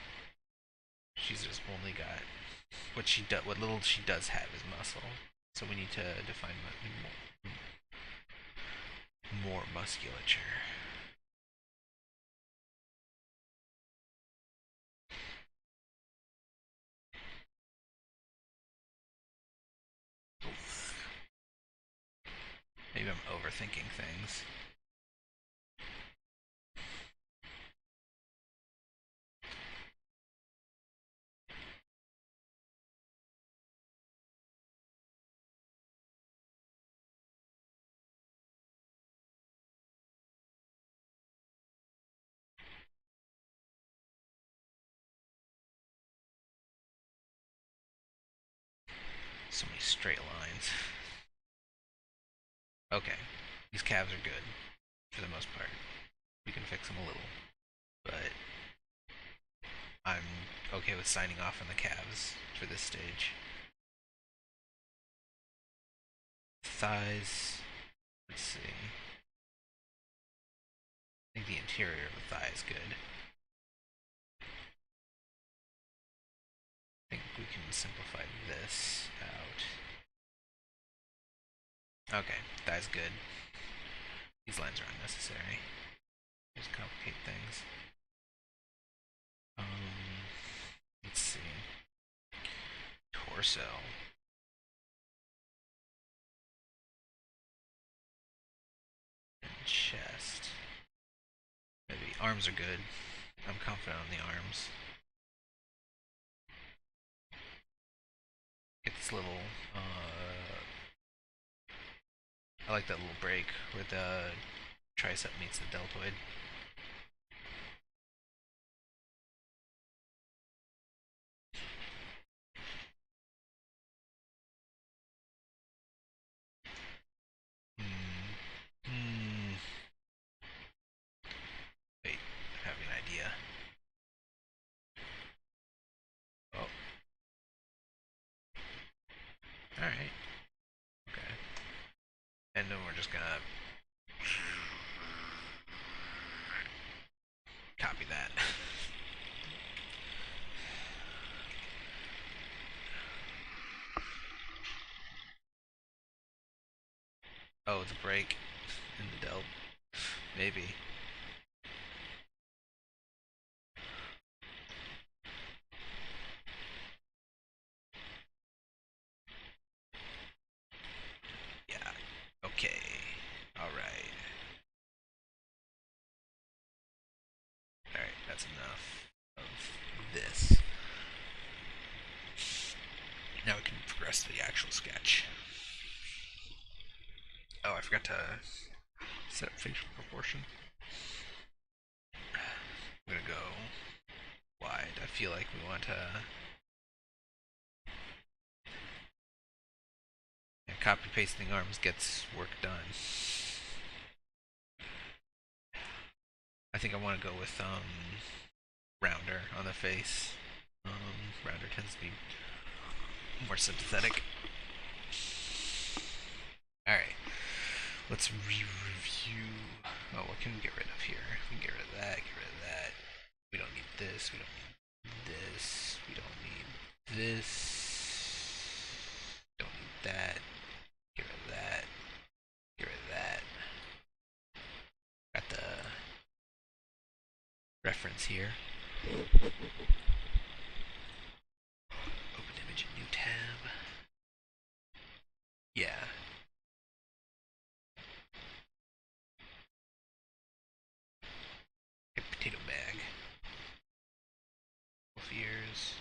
She's just only got what little she does have is muscle. So we need to define more musculature. Maybe I'm overthinking things. So many straight lines. Okay, these calves are good for the most part. We can fix them a little, but I'm okay with signing off on the calves for this stage. Thighs. Let's see. I think the interior of the thigh is good. I think we can simplify this out. Okay, thigh's good. These lines are unnecessary. Just complicate things. Let's see. Torso. And chest. Maybe arms are good. I'm confident on the arms. Get this little, I like that little break where the tricep meets the deltoid. Wait, I have an idea. Oh. Alright. Okay. And then we're just gonna copy that. Oh, it's a break in the delt. Maybe. Yeah. Okay. Alright. Alright, that's enough of this. Now we can progress to the actual sketch. Oh, I forgot to set facial proportion. I'm gonna go wide. I feel like we want to. And copy pasting arms gets work done. I think I want to go with rounder on the face. Rounder tends to be more sympathetic. Alright. Let's re-review. Oh, what can we get rid of here? We can get rid of that, get rid of that. We don't need this, we don't need this, we don't need this. Don't need that. Get rid of that. Get rid of that. Got the reference here. Open image in new tab. Yeah. A potato bag. Wolf ears.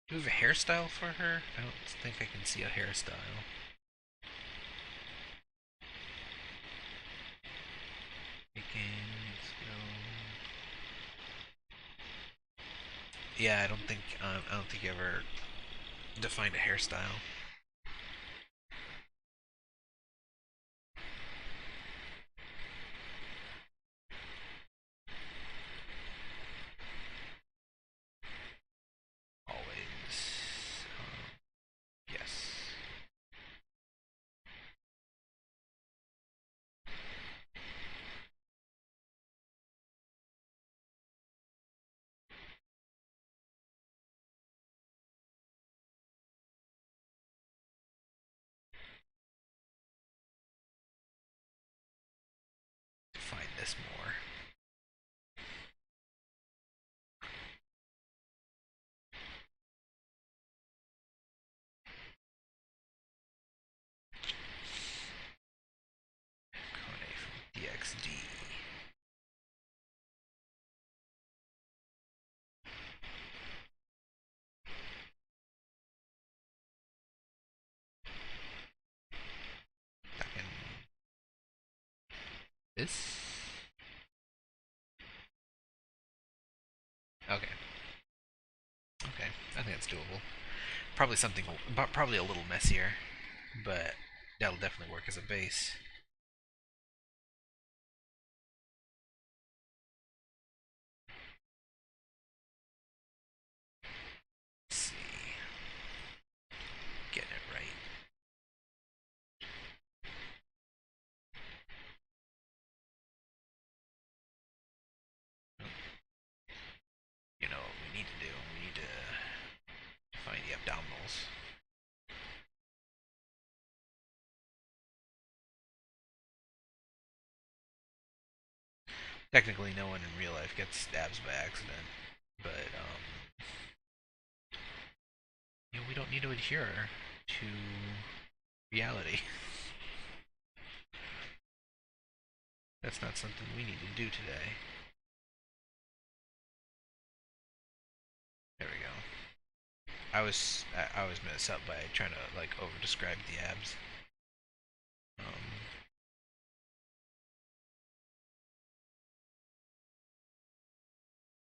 Do we have a hairstyle for her? I don't think I can see a hairstyle. Yeah, I don't think you ever defined a hairstyle. Always. Yes. Define this more. Kone from DXD. Back in this. Okay. Okay. I think that's doable. Probably something, probably a little messier, but that'll definitely work as a base. Let's see. Getting it right. You know what we need to do? We need to find the abdominals. Technically, no one in real life gets stabs by accident, but we don't need to adhere to reality. That's not something we need to do today. There we go. I was messed up by trying to like over describe the abs.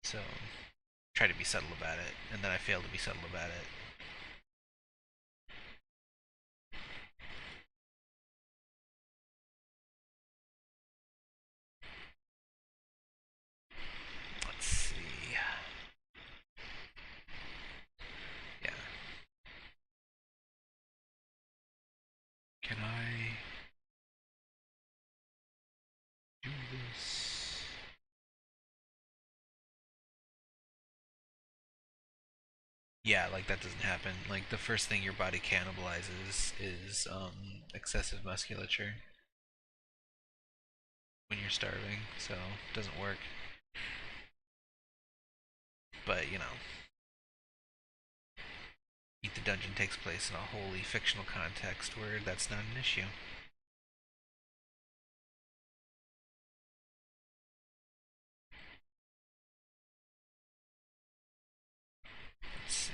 So try to be subtle about it, and then I failed to be subtle about it. Let's see. Yeah. Can I do this? Yeah, like that doesn't happen. Like the first thing your body cannibalizes is excessive musculature when you're starving, so it doesn't work. But Eat the Dungeon takes place in a wholly fictional context where that's not an issue. Let's see.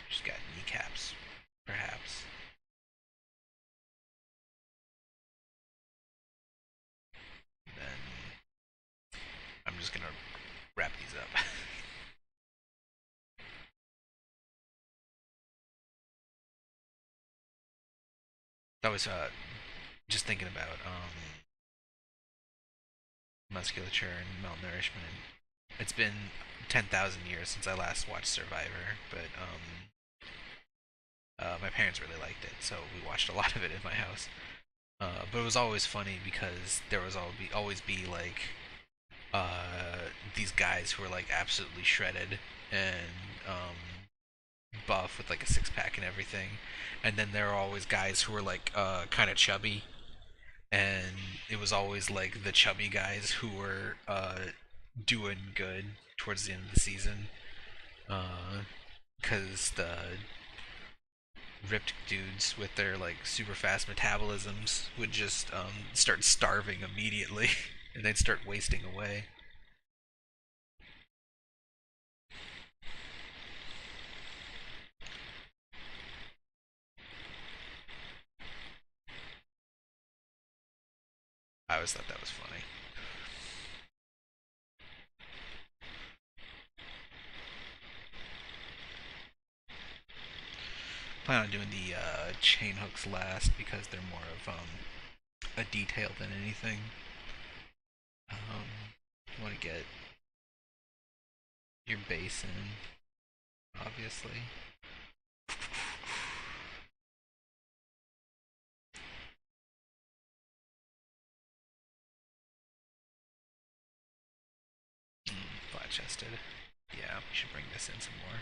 Just got kneecaps, perhaps. Then I'm just gonna wrap these up. I was just thinking about musculature and malnourishment. It's been 10,000 years since I last watched Survivor, but my parents really liked it, so we watched a lot of it in my house. But it was always funny because there was always be like these guys who were like absolutely shredded and buff with like a six pack and everything, and then there were always guys who were like kind of chubby, and it was always like the chubby guys who were doing good towards the end of the season, because the ripped dudes with their like super fast metabolisms would just start starving immediately, and they'd start wasting away. I always thought that was funny. plan on doing the chain hooks last because they're more of a detail than anything. You want to get your base in, obviously. Flat chested. Yeah, we should bring this in some more.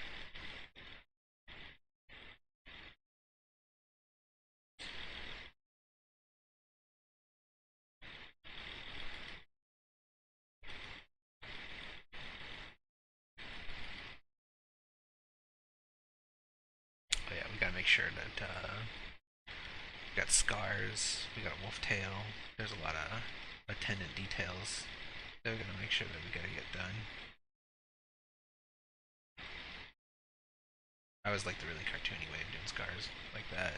Oh yeah, we gotta make sure that we got scars, we got a wolf tail. There's a lot of attendant details that we're gonna make sure that we gotta get done. I always like the really cartoony way of doing scars like that.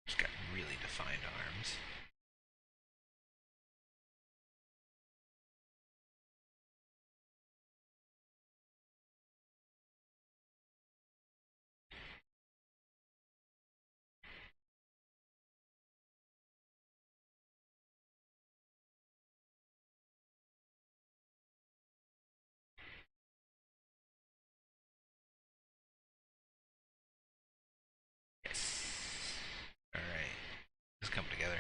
Just got really defined arms. Yes. Alright. It's coming together.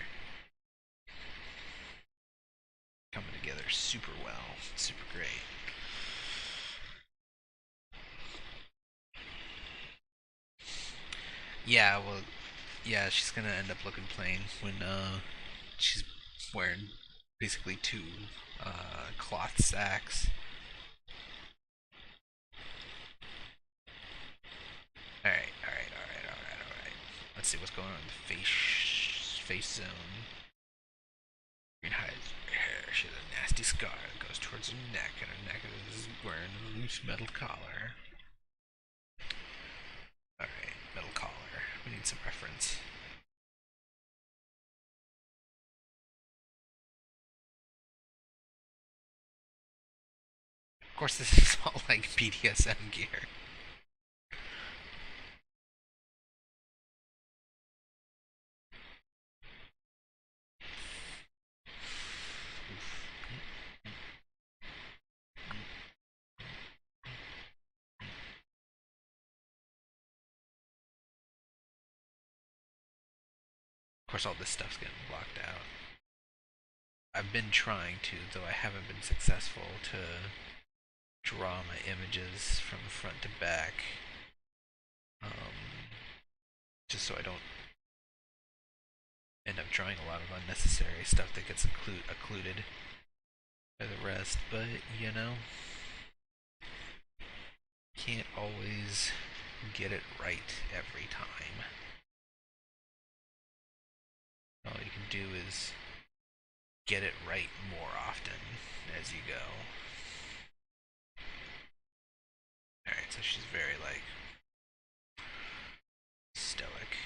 Coming together super well. Super great. Yeah, well, yeah, she's gonna end up looking plain when she's wearing basically two cloth sacks. Alright, alright, alright, alright, alright. Let's see what's going on in the face zone. Green hides hair. She has a nasty scar that goes towards her neck, and her neck is wearing a loose metal collar. Alright, metal collar. We need some reference. Of course, this is all like BDSM gear. Of course, all this stuff's getting blocked out. I've been trying to, though I haven't been successful, to draw my images from front to back. Um, just so I don't end up drawing a lot of unnecessary stuff that gets occluded by the rest, but you know, can't always get it right every time. All you can do is get it right more often as you go. Alright, so she's very like stoic.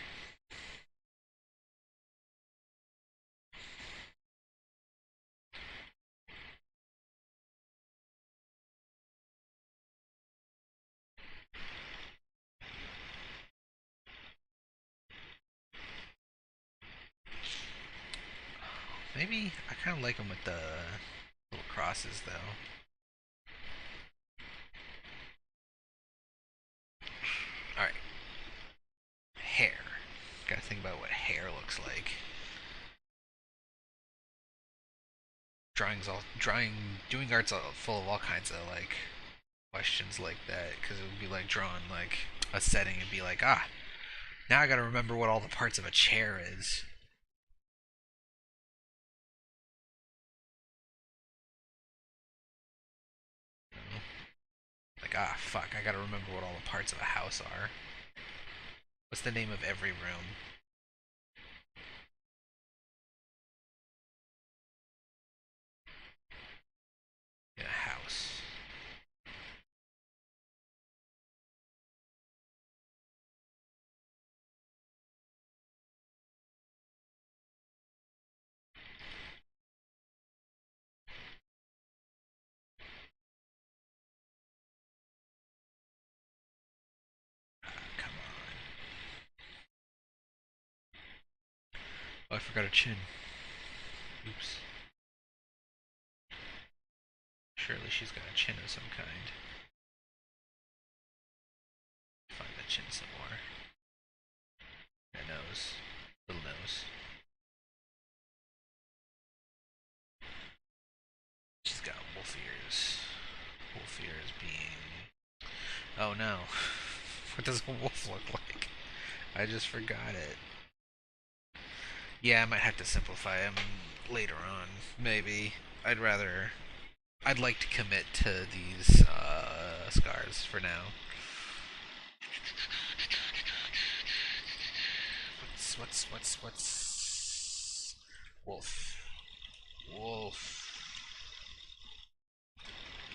Maybe I kind of like them with the little crosses though. doing art's all full of all kinds of like questions like that because it would be like drawing like a setting and be like, ah, now I gotta remember what all the parts of a chair is. You know? Like, ah, fuck, I gotta remember what all the parts of a house are. What's the name of every room in a house? Come on. Oh, I forgot a chin. Oops. Surely she's got a chin of some kind. Find the chin some more. Her nose. Little nose. She's got wolf ears. Wolf ears being. Oh no. What does a wolf look like? I just forgot it. Yeah, I might have to simplify him later on. Maybe. I'd rather. I'd like to commit to these scars for now. What's wolf? Wolf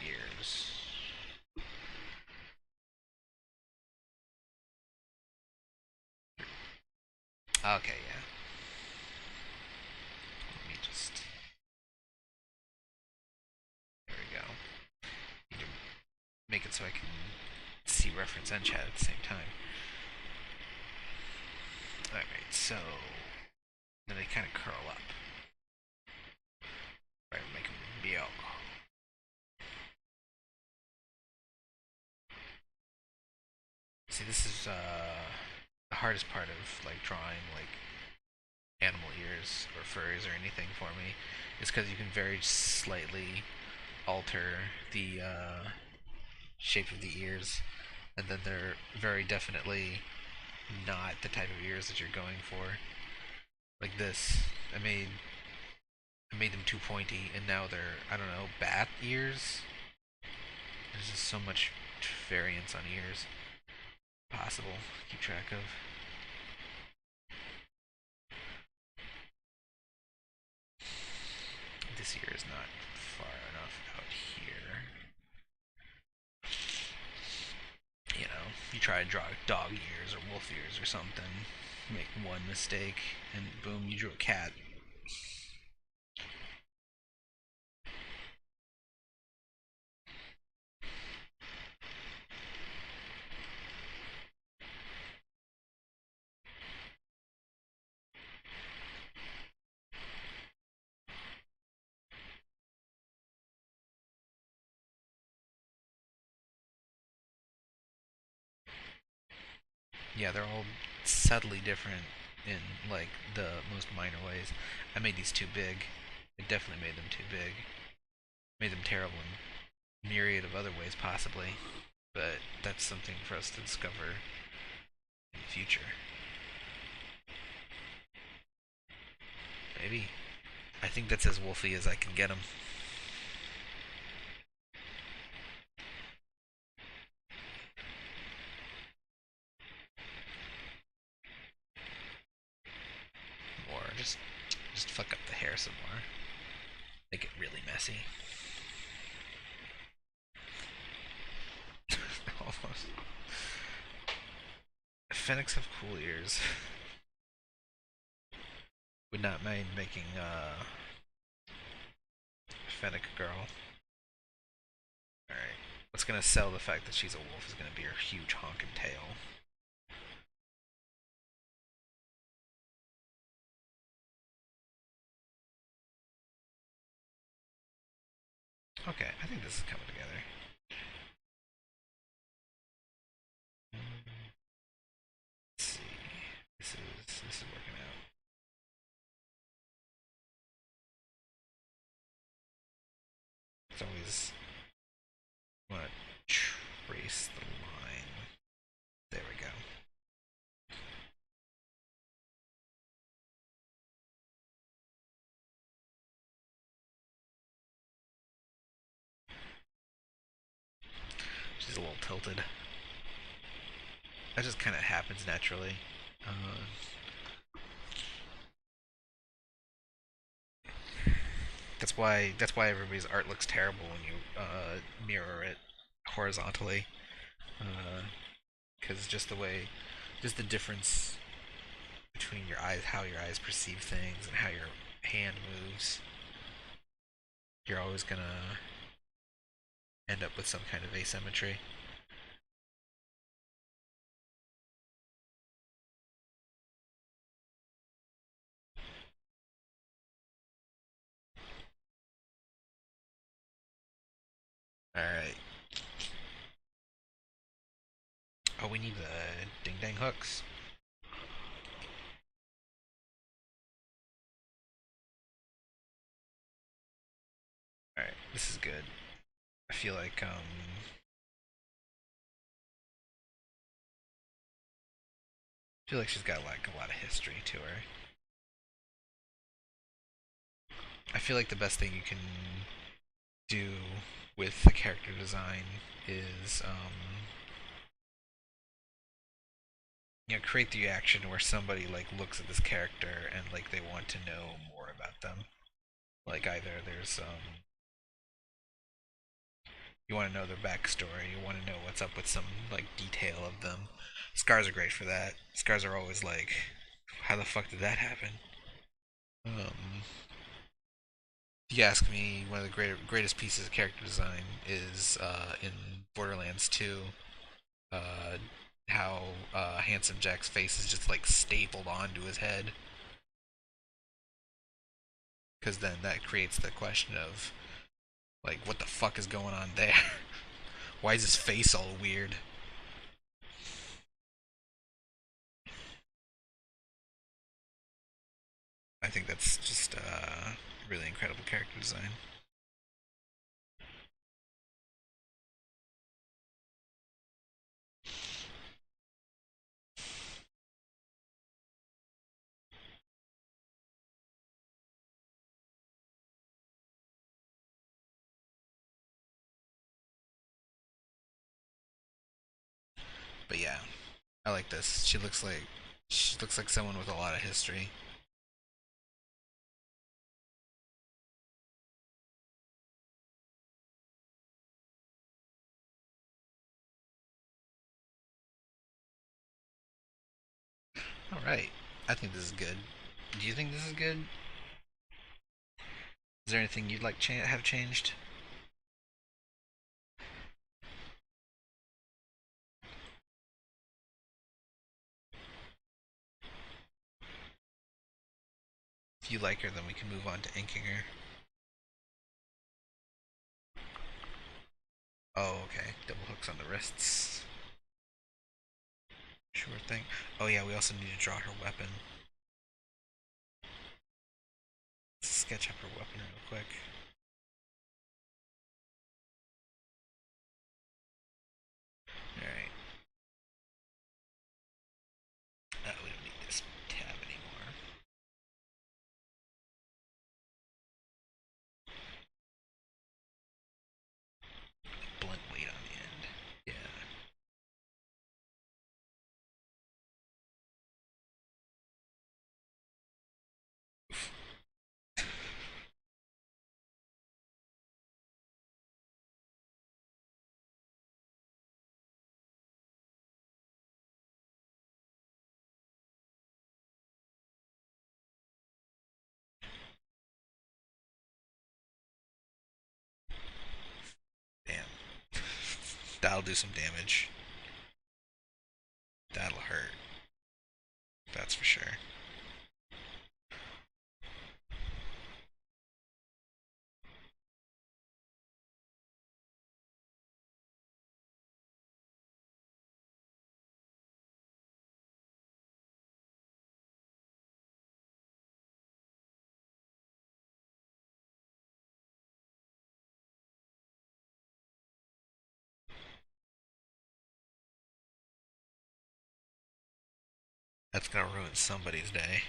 ears. Okay, yeah. Let me just. There we go. Need to make it so I can see reference and chat at the same time. Alright, so. Then they kind of curl up. Right, make them be out. See, this is the hardest part of like drawing like animal ears or furs or anything for me, is because you can very slightly alter the shape of the ears, and then they're very definitely not the type of ears that you're going for. Like this, I made I made them too pointy, and now they're, I don't know, bat ears. There's just so much variance on ears possible to keep track of. This ear is not far enough out here. You know, you try to draw dog ears or wolf ears or something, make one mistake, and boom, you drew a cat. Yeah, they're all subtly different in like the most minor ways. I made these too big. I definitely made them too big. Made them terrible in myriad of other ways, possibly. But that's something for us to discover in the future. Maybe. I think that's as wolfy as I can get them. Or just fuck up the hair some more. Make it really messy. Almost. Fennecs have cool ears. Would not mind making Fennec girl. Alright. What's gonna sell the fact that she's a wolf is gonna be her huge honking tail. Okay, I think this is coming together. Let's see. This is working out. is, I want to trace the line. There we go. She's a little tilted. That just kind of happens naturally. Uh, that's why everybody's art looks terrible when you mirror it horizontally. Because just just the difference between your eyes, how your eyes perceive things, and how your hand moves, you're always gonna end up with some kind of asymmetry. All right. Oh, we need the ding dang hooks. All right, this is good. I feel like she's got like a lot of history to her. I feel like the best thing you can do with the character design is create the action where somebody like looks at this character and like they want to know more about them. Like either there's you want to know their backstory, you want to know what's up with some like detail of them. Scars are great for that. Scars are always like, how the fuck did that happen? If you ask me, one of the greatest pieces of character design is in Borderlands 2. Uh, how Handsome Jack's face is just like stapled onto his head, because then that creates the question of like, what the fuck is going on there? Why is his face all weird? I think that's just really incredible character design. But yeah, I like this. She looks like someone with a lot of history. All right, I think this is good. Do you think this is good? Is there anything you'd like have changed? If you like her, then we can move on to inking her. Oh, okay. Double hooks on the wrists. Sure thing. Oh yeah, we also need to draw her weapon. Let's sketch up her weapon real quick. Alright. We don't need this tab anymore. Blunt weight on the end. Yeah. Damn. That'll do some damage. That'll hurt. That's for sure. That's gonna ruin somebody's day.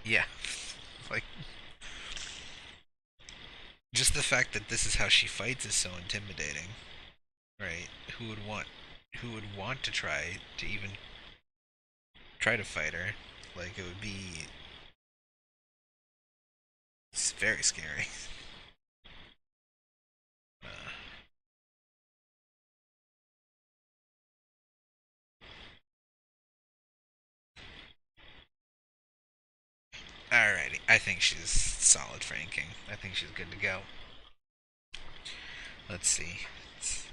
Yeah. Like, just the fact that this is how she fights is so intimidating, right? Who would want to try to even try to fight her? Like, it would be it's very scary. Uh, Alrighty, I think she's solid franking. I think she's good to go. Let's see. Let's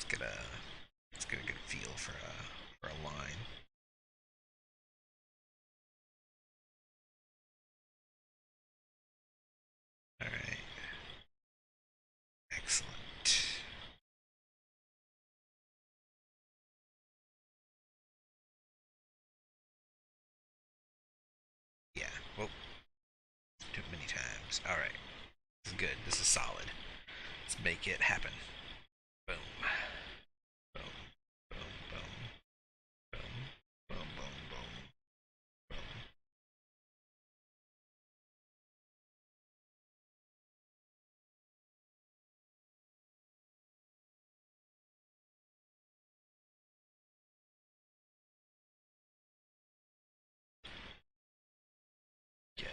get a let's get a good feel for a line. All right, excellent. Yeah. Well, too many times. All right. This is good. This is solid. Let's make it happen. Boom. Boom. Boom. Boom. Boom. Boom. Boom. Boom. Boom. Get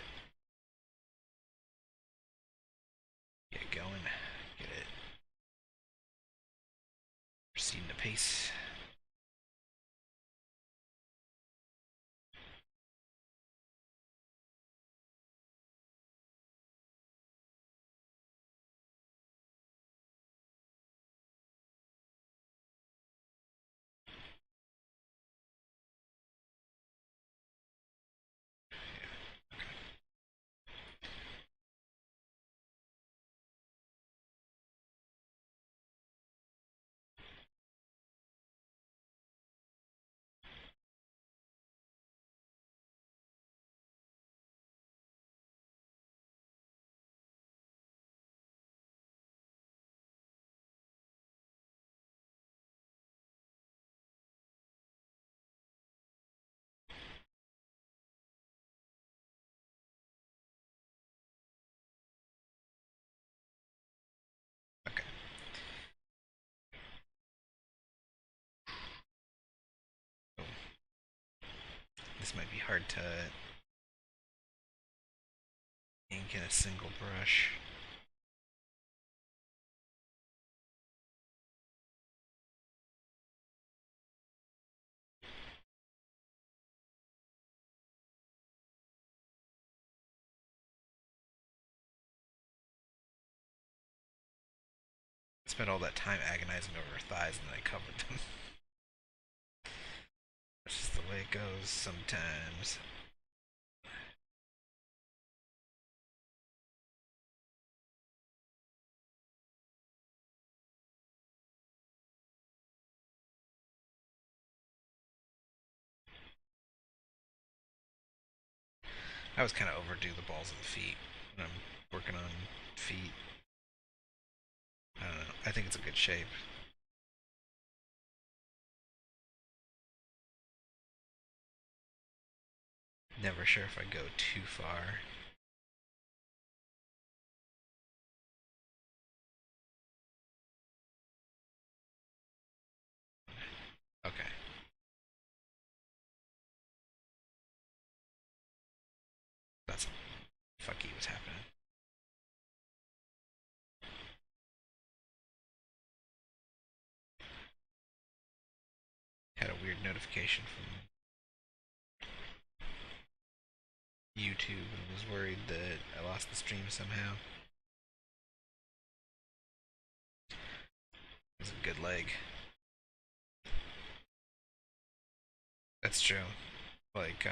get it going. Get it proceeding to pace. Okay. Oh, this might be hard to ink in a single brush. I spent all that time agonizing over her thighs and then I covered them. That's just the way it goes sometimes. I was kind of overdue the balls of the feet when I'm working on feet. I don't know. I think it's a good shape. Never sure if I go too far. Okay. That's fucky what's happening. Had a weird notification from YouTube and was worried that I lost the stream somehow. It was a good leg. That's true. Like,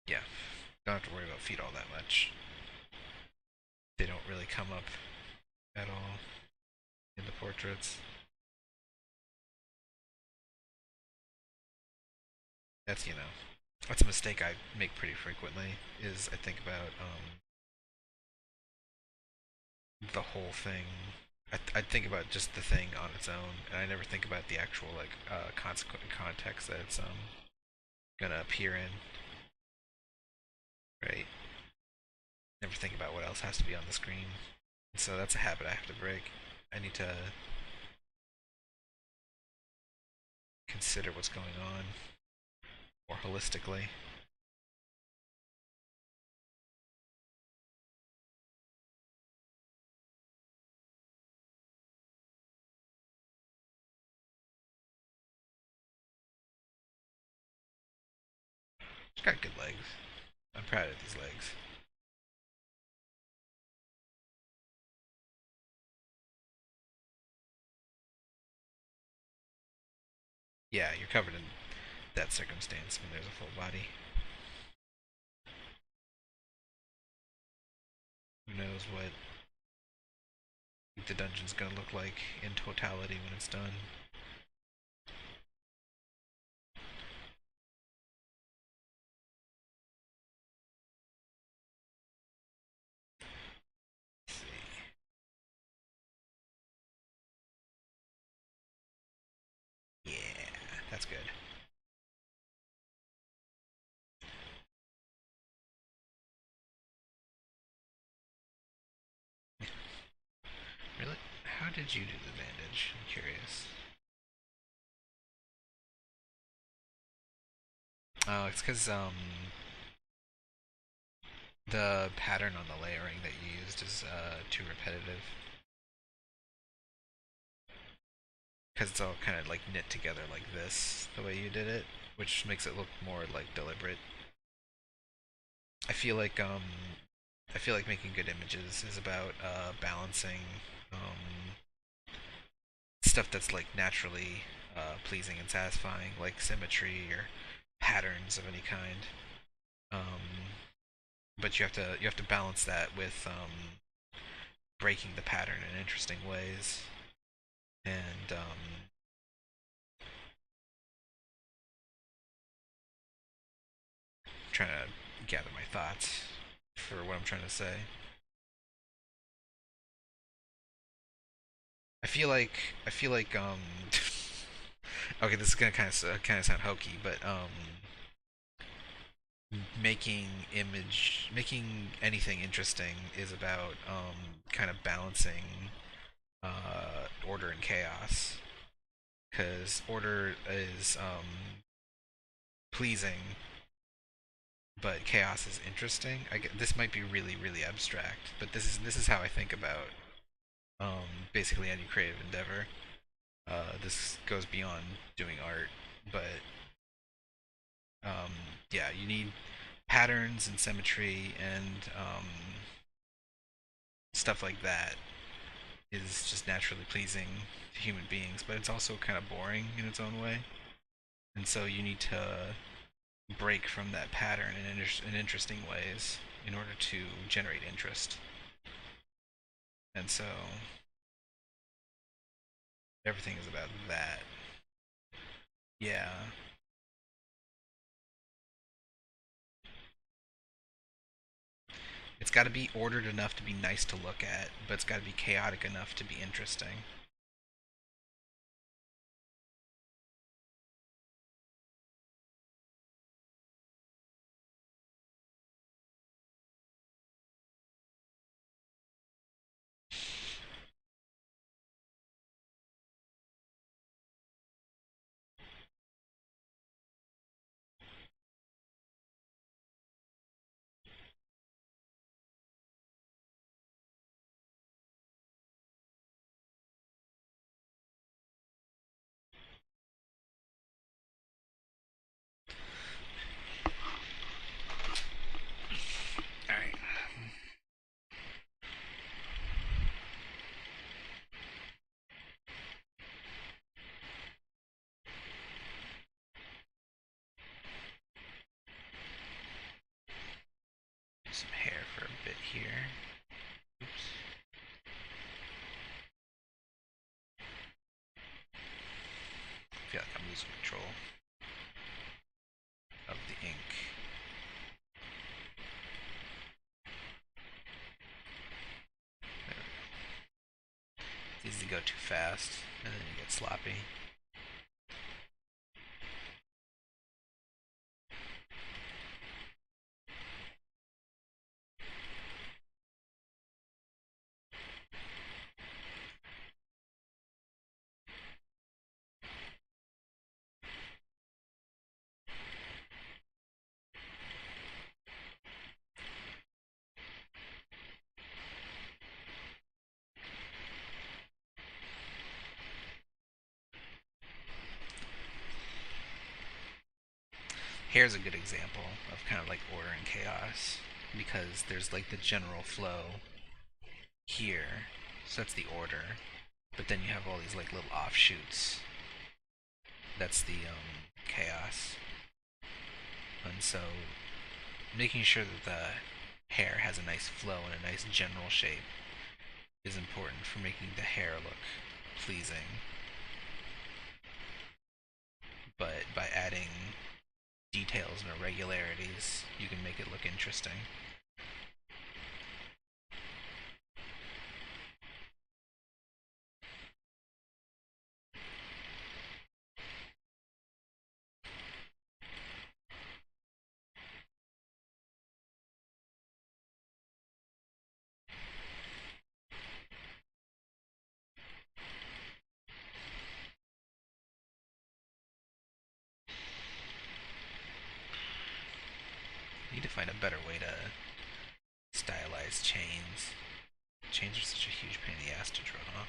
yeah, don't have to worry about feet all that much. They don't really come up at all in the portraits. That's, that's a mistake I make pretty frequently, is I think about, the whole thing. I think about just the thing on its own, and I never think about the actual, like, consequent context that it's, gonna appear in, right? Never think about what else has to be on the screen. And so that's a habit I have to break. I need to consider what's going on more holistically. She's got good legs. I'm proud of these legs. Yeah, you're covered in that circumstance when there's a full body. Who knows what the dungeon's gonna look like in totality when it's done. Let's see. Yeah, that's good. Really? How did you do the bandage? I'm curious. Oh, it's because the pattern on the layering that you used is too repetitive. Because it's all kind of like knit together like this, the way you did it, which makes it look more like deliberate. I feel like making good images is about balancing stuff that's like naturally pleasing and satisfying, like symmetry or patterns of any kind. Um, but you have to balance that with breaking the pattern in interesting ways, and trying to gather my thoughts for what I'm trying to say. I feel like okay, this is gonna kind of sound hokey, but making anything interesting is about kind of balancing order and chaos, because order is pleasing, but chaos is interesting. This might be really really abstract, but this is how I think about basically any creative endeavor. This goes beyond doing art, but um, yeah, you need patterns and symmetry and stuff like that is just naturally pleasing to human beings, but it's also kind of boring in its own way. And so you need to break from that pattern in interesting ways in order to generate interest. And so everything is about that. Yeah. It's got to be ordered enough to be nice to look at, but it's got to be chaotic enough to be interesting. some hair for a bit here. Oops. I feel like I'm losing control of the ink. It's easy to go too fast, and then you get sloppy. Here's a good example of kind of like order and chaos, because there's like the general flow here, so that's the order, but then you have all these like little offshoots. That's the chaos. And so making sure that the hair has a nice flow and a nice general shape is important for making the hair look pleasing. But by adding details and irregularities, you can make it look interesting. Need to find a better way to stylize chains. Chains are such a huge pain in the ass to draw.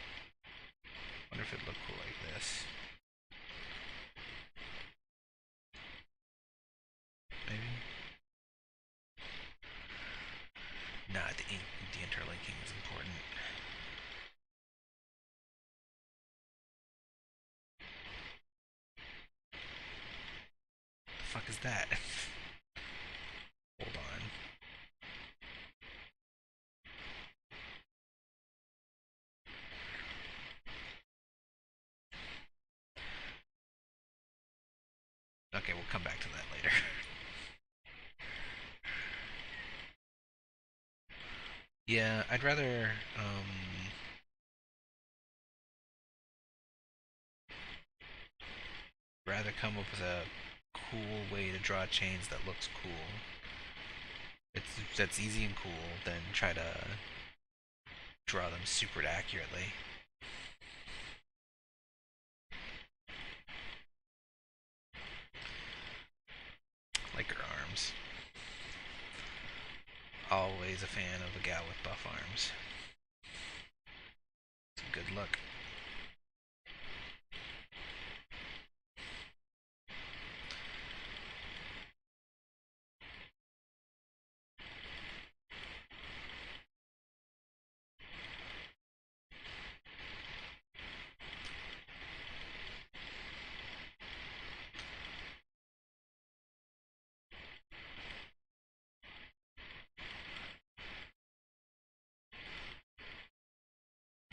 Wonder if it'd look cool like this. Maybe? Nah, the interlinking is important. The fuck is that? Hold on. Okay, we'll come back to that later. Yeah, I'd rather come up with a cool way to draw chains that looks cool. That's easy and cool than try to draw them super accurately. Like her arms. Always a fan of a gal with buff arms. It's a good look.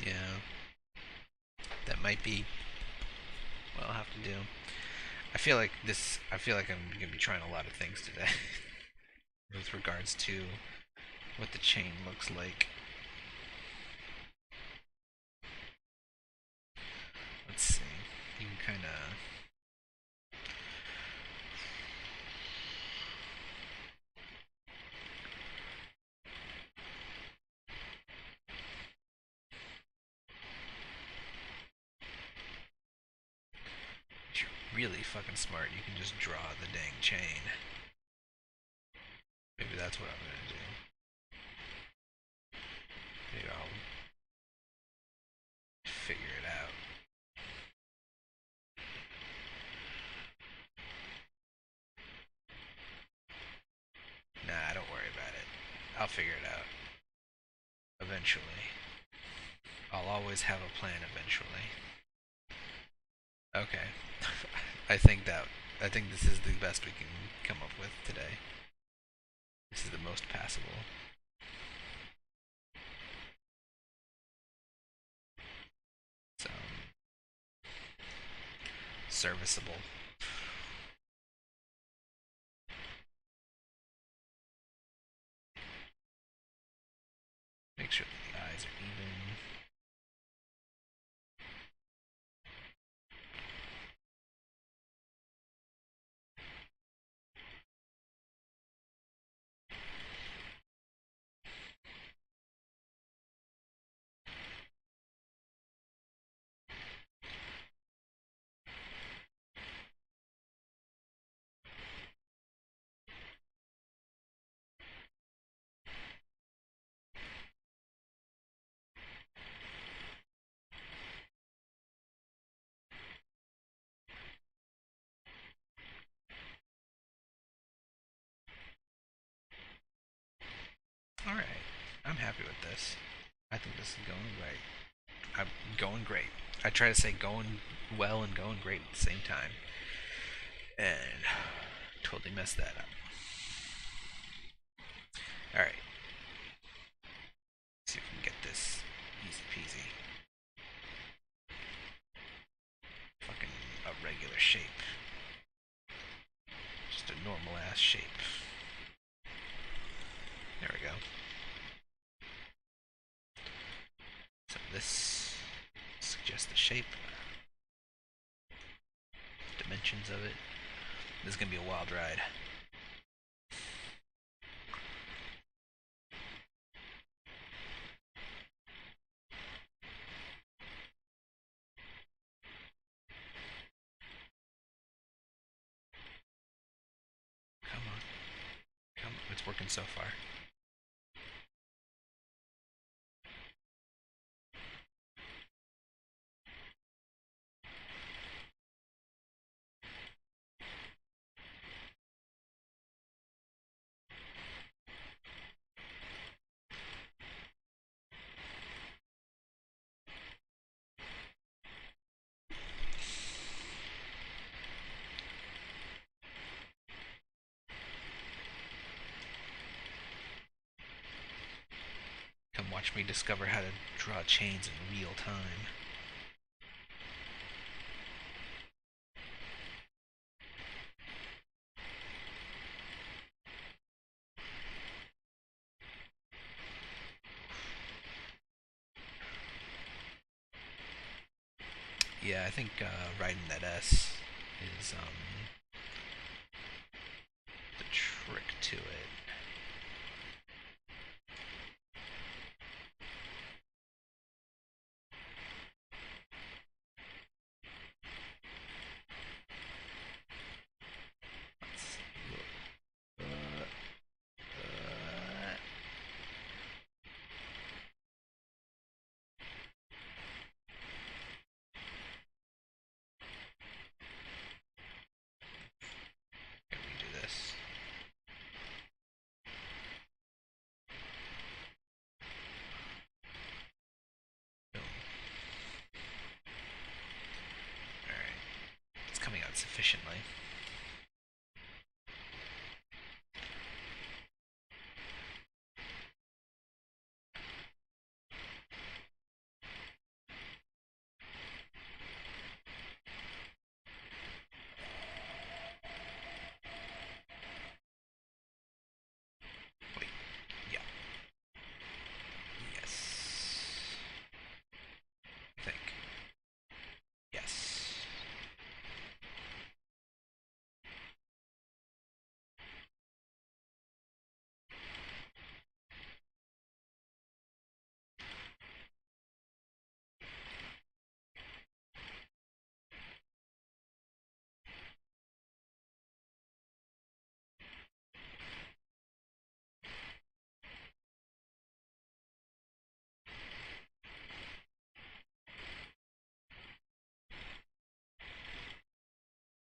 Yeah, that might be what I'll have to do. I feel like I'm gonna be trying a lot of things today with regards to what the chain looks like. Let's see. You can kind of. If you're really fucking smart, you can just draw the dang chain. Maybe that's what I'm gonna do. Maybe I'll figure it out. Nah, don't worry about it. I'll figure it out. Eventually. I'll always have a plan eventually. Okay. I think this is the best we can come up with today. This is the most passable. It's serviceable. Make sure that the eyes are even. Alright, I'm happy with this. I think this is going great. I'm going great. I try to say going well and going great at the same time. And totally messed that up. Alright. See if we can get this easy peasy. Fucking a regular shape. Just a normal ass shape. There we go. So this suggests the shape, dimensions of it. This is gonna be a wild ride. Come on. Come on. It's working so far. Come watch me discover how to draw chains in real time. Yeah, I think riding that S is the trick to it. Can we do this? Boom. Alright. It's coming out sufficiently. Wait. Yeah. Yes. I think. Yes.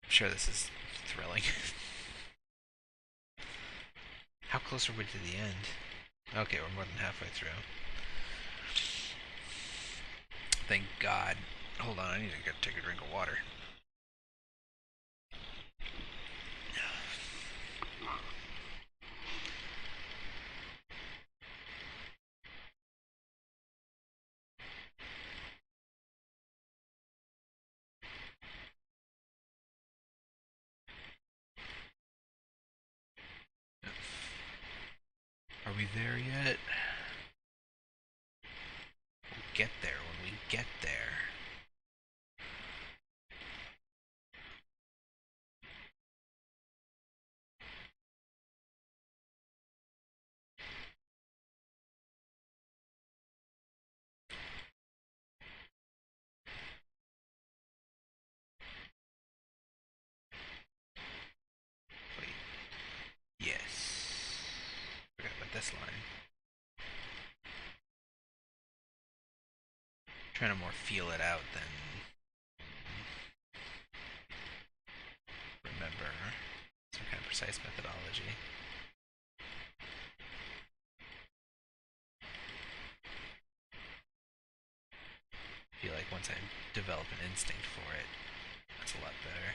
I'm sure this is thrilling. How close are we to the end? Okay, we're more than halfway through. Thank God. Hold on, I need to go take a drink of water. we there yet? We'll get there when we get there. Wait. Yes. Forgot about this line. Trying to more feel it out than remember some kind of precise methodology. I feel like once I develop an instinct for it, that's a lot better.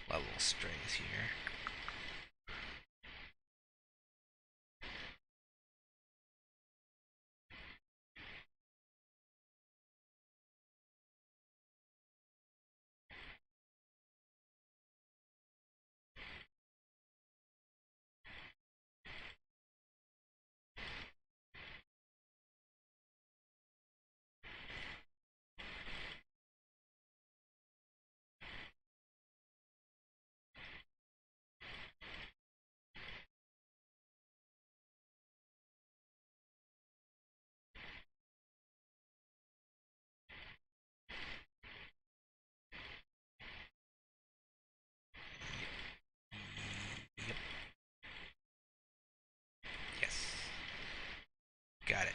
A lot of little strays here. Yep. Yes. Got it.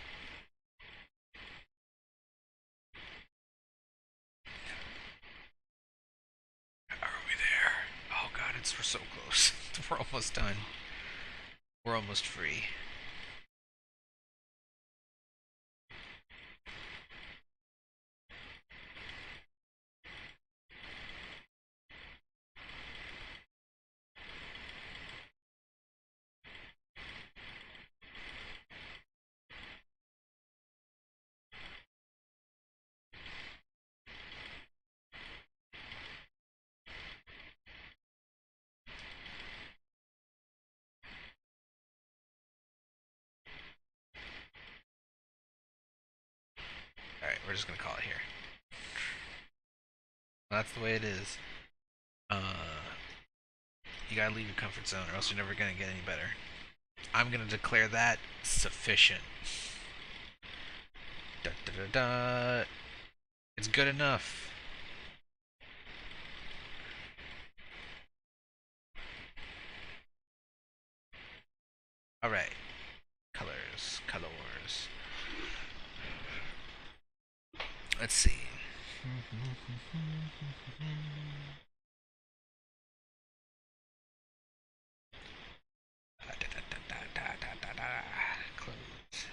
Are we there? Oh god, we're so close. We're almost done. We're almost free. Alright, we're just gonna call it here. That's the way it is. You gotta leave your comfort zone or else you're never gonna get any better. I'm gonna declare that sufficient. Da, da, da, da. It's good enough. Alright. Colors. Colors. Let's see. Clothes.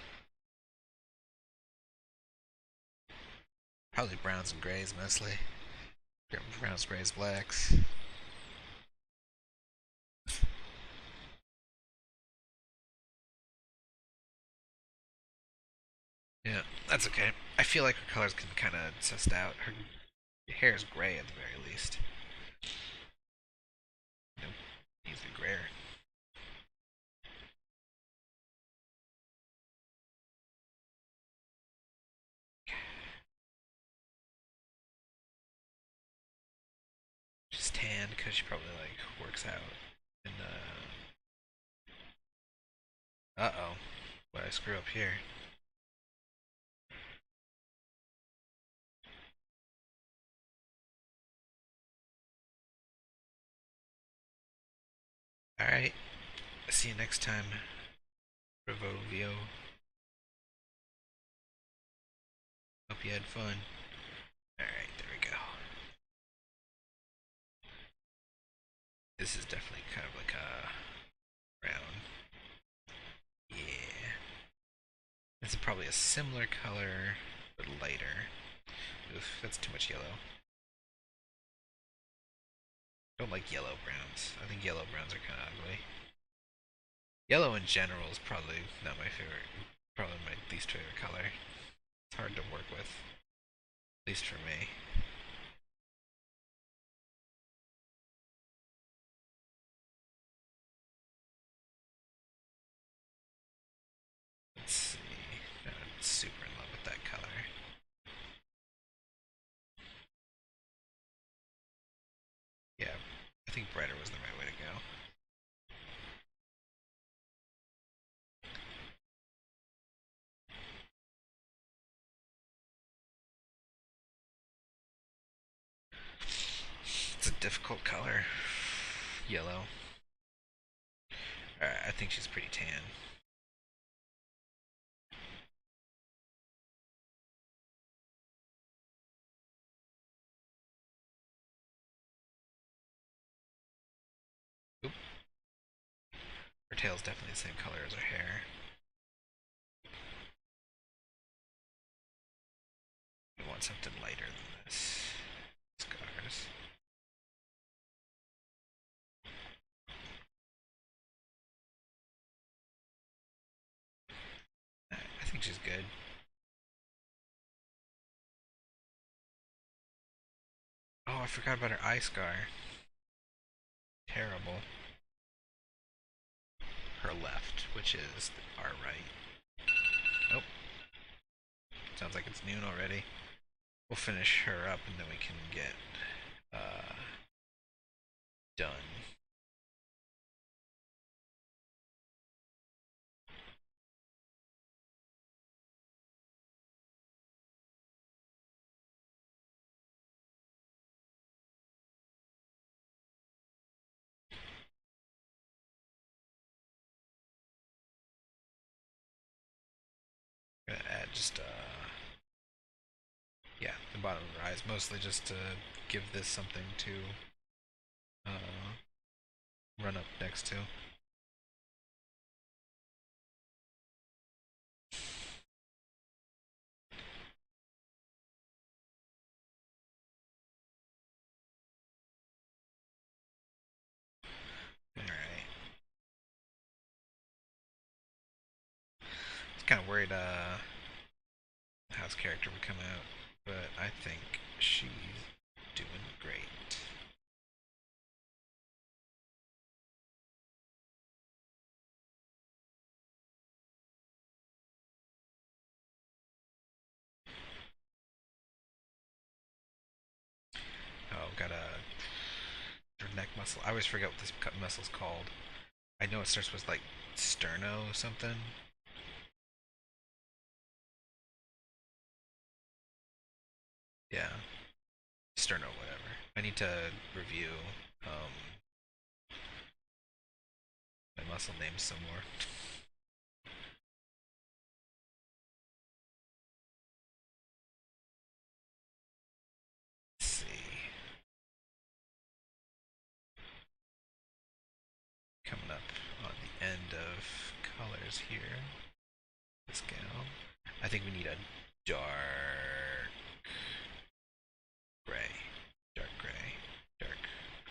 Probably browns and grays mostly. Browns, grays, blacks. Yeah, that's okay. I feel like her colors can kind of sussed out. Her hair is gray at the very least. Nope, needs to be grayer. She's tan because she probably like works out. And uh-oh, what did I screw up here? Alright, see you next time, Revovio. Hope you had fun. Alright, there we go. This is definitely kind of like a brown. Yeah. This is probably a similar color, but lighter. Oof, that's too much yellow. Don't like yellow browns. I think yellow browns are kind of ugly. Yellow in general is probably not my favorite Probably my least favorite color. It's hard to work with, at least for me. Let's see. I'm super in love with that color. Yeah, I think brighter was the right way to go. It's a difficult color. Yellow. Alright, I think she's pretty tan. Oop. Her tail's definitely the same color as her hair. I want something lighter than this. Scars. I think she's good. Oh, I forgot about her eye scar. Terrible. Her left, which is our right. Nope. Sounds like it's noon already. We'll finish her up and then we can get done. I'm gonna add just yeah, the bottom of her eyes, mostly just to give this something to run up next to. Alright. I was kind of worried how his character would come out, but I think she's doing great. Oh, got her neck muscle. I always forget what this muscle's called. I know it starts with like sterno something. Yeah, sterno whatever. I need to review um, my muscle names some more. Let's see. Coming up on the end of colors here. This gal. I think we need a dark gray. Dark gray. Dark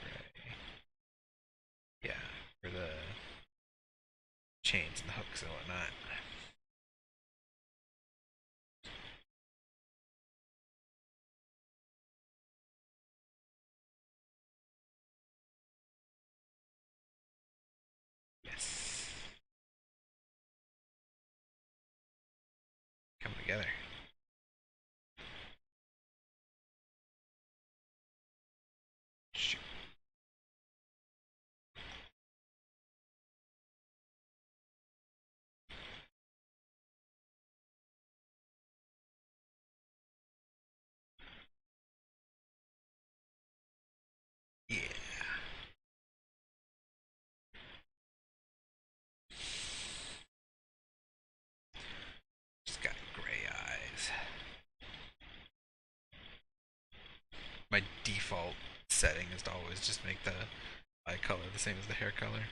gray. Yeah, for the chains and the hooks and whatnot. Yes. Coming together. Shoot. Yeah. Just got gray eyes. My default setting is to always just make the eye color the same as the hair color.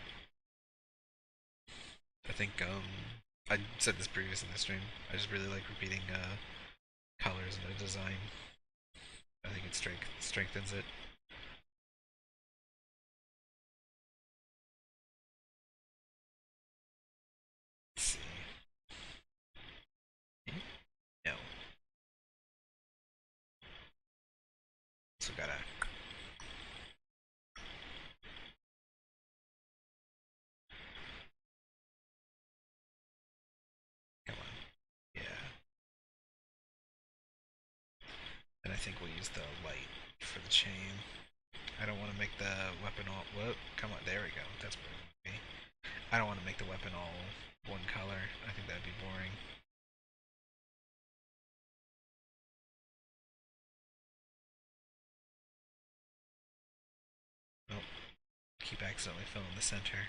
I think I said this previous in the stream. I just really like repeating colors in a design. I think it strengthens it. Let's see. So gotta come on. Yeah. And I think we'll use the light for the chain. I don't want to make the weapon all. Whoop! Come on, there we go. That's where it would be. I don't want to make the weapon all one color. I think that'd be boring. Nope. Keep accidentally filling the center.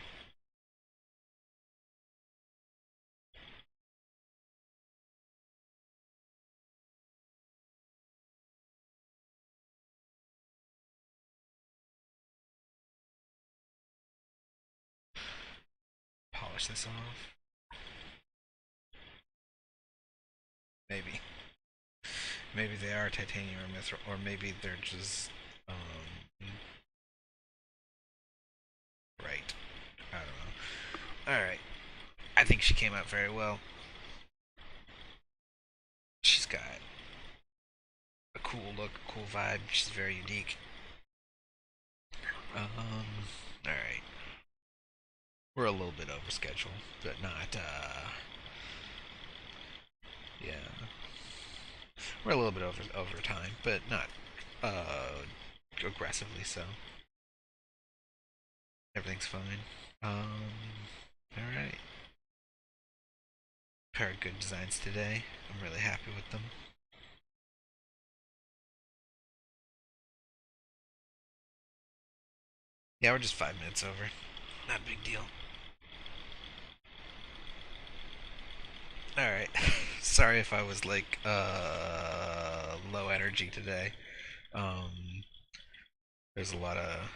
Polish this off. Maybe. Maybe they are titanium or mithril, or maybe they're just right. I don't know. All right. I think she came out very well. She's got a cool look, a cool vibe. She's very unique. All right. We're a little bit over schedule, but not. Yeah, we're a little bit over time, but not aggressively so. Everything's fine. All right. Pair of good designs today. I'm really happy with them. Yeah, we're just 5 minutes over. Not a big deal. All right. Sorry if I was like low energy today. Um, there's a lot of.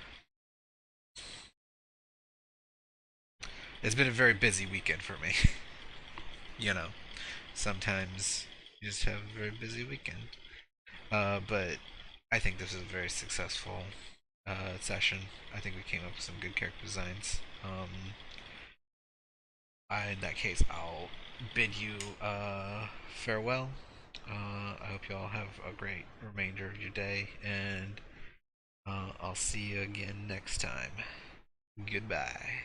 It's been a very busy weekend for me. you know, sometimes you just have a very busy weekend. But I think this is a very successful session. I think we came up with some good character designs. In that case, I'll bid you farewell. I hope you all have a great remainder of your day, and I'll see you again next time. Goodbye.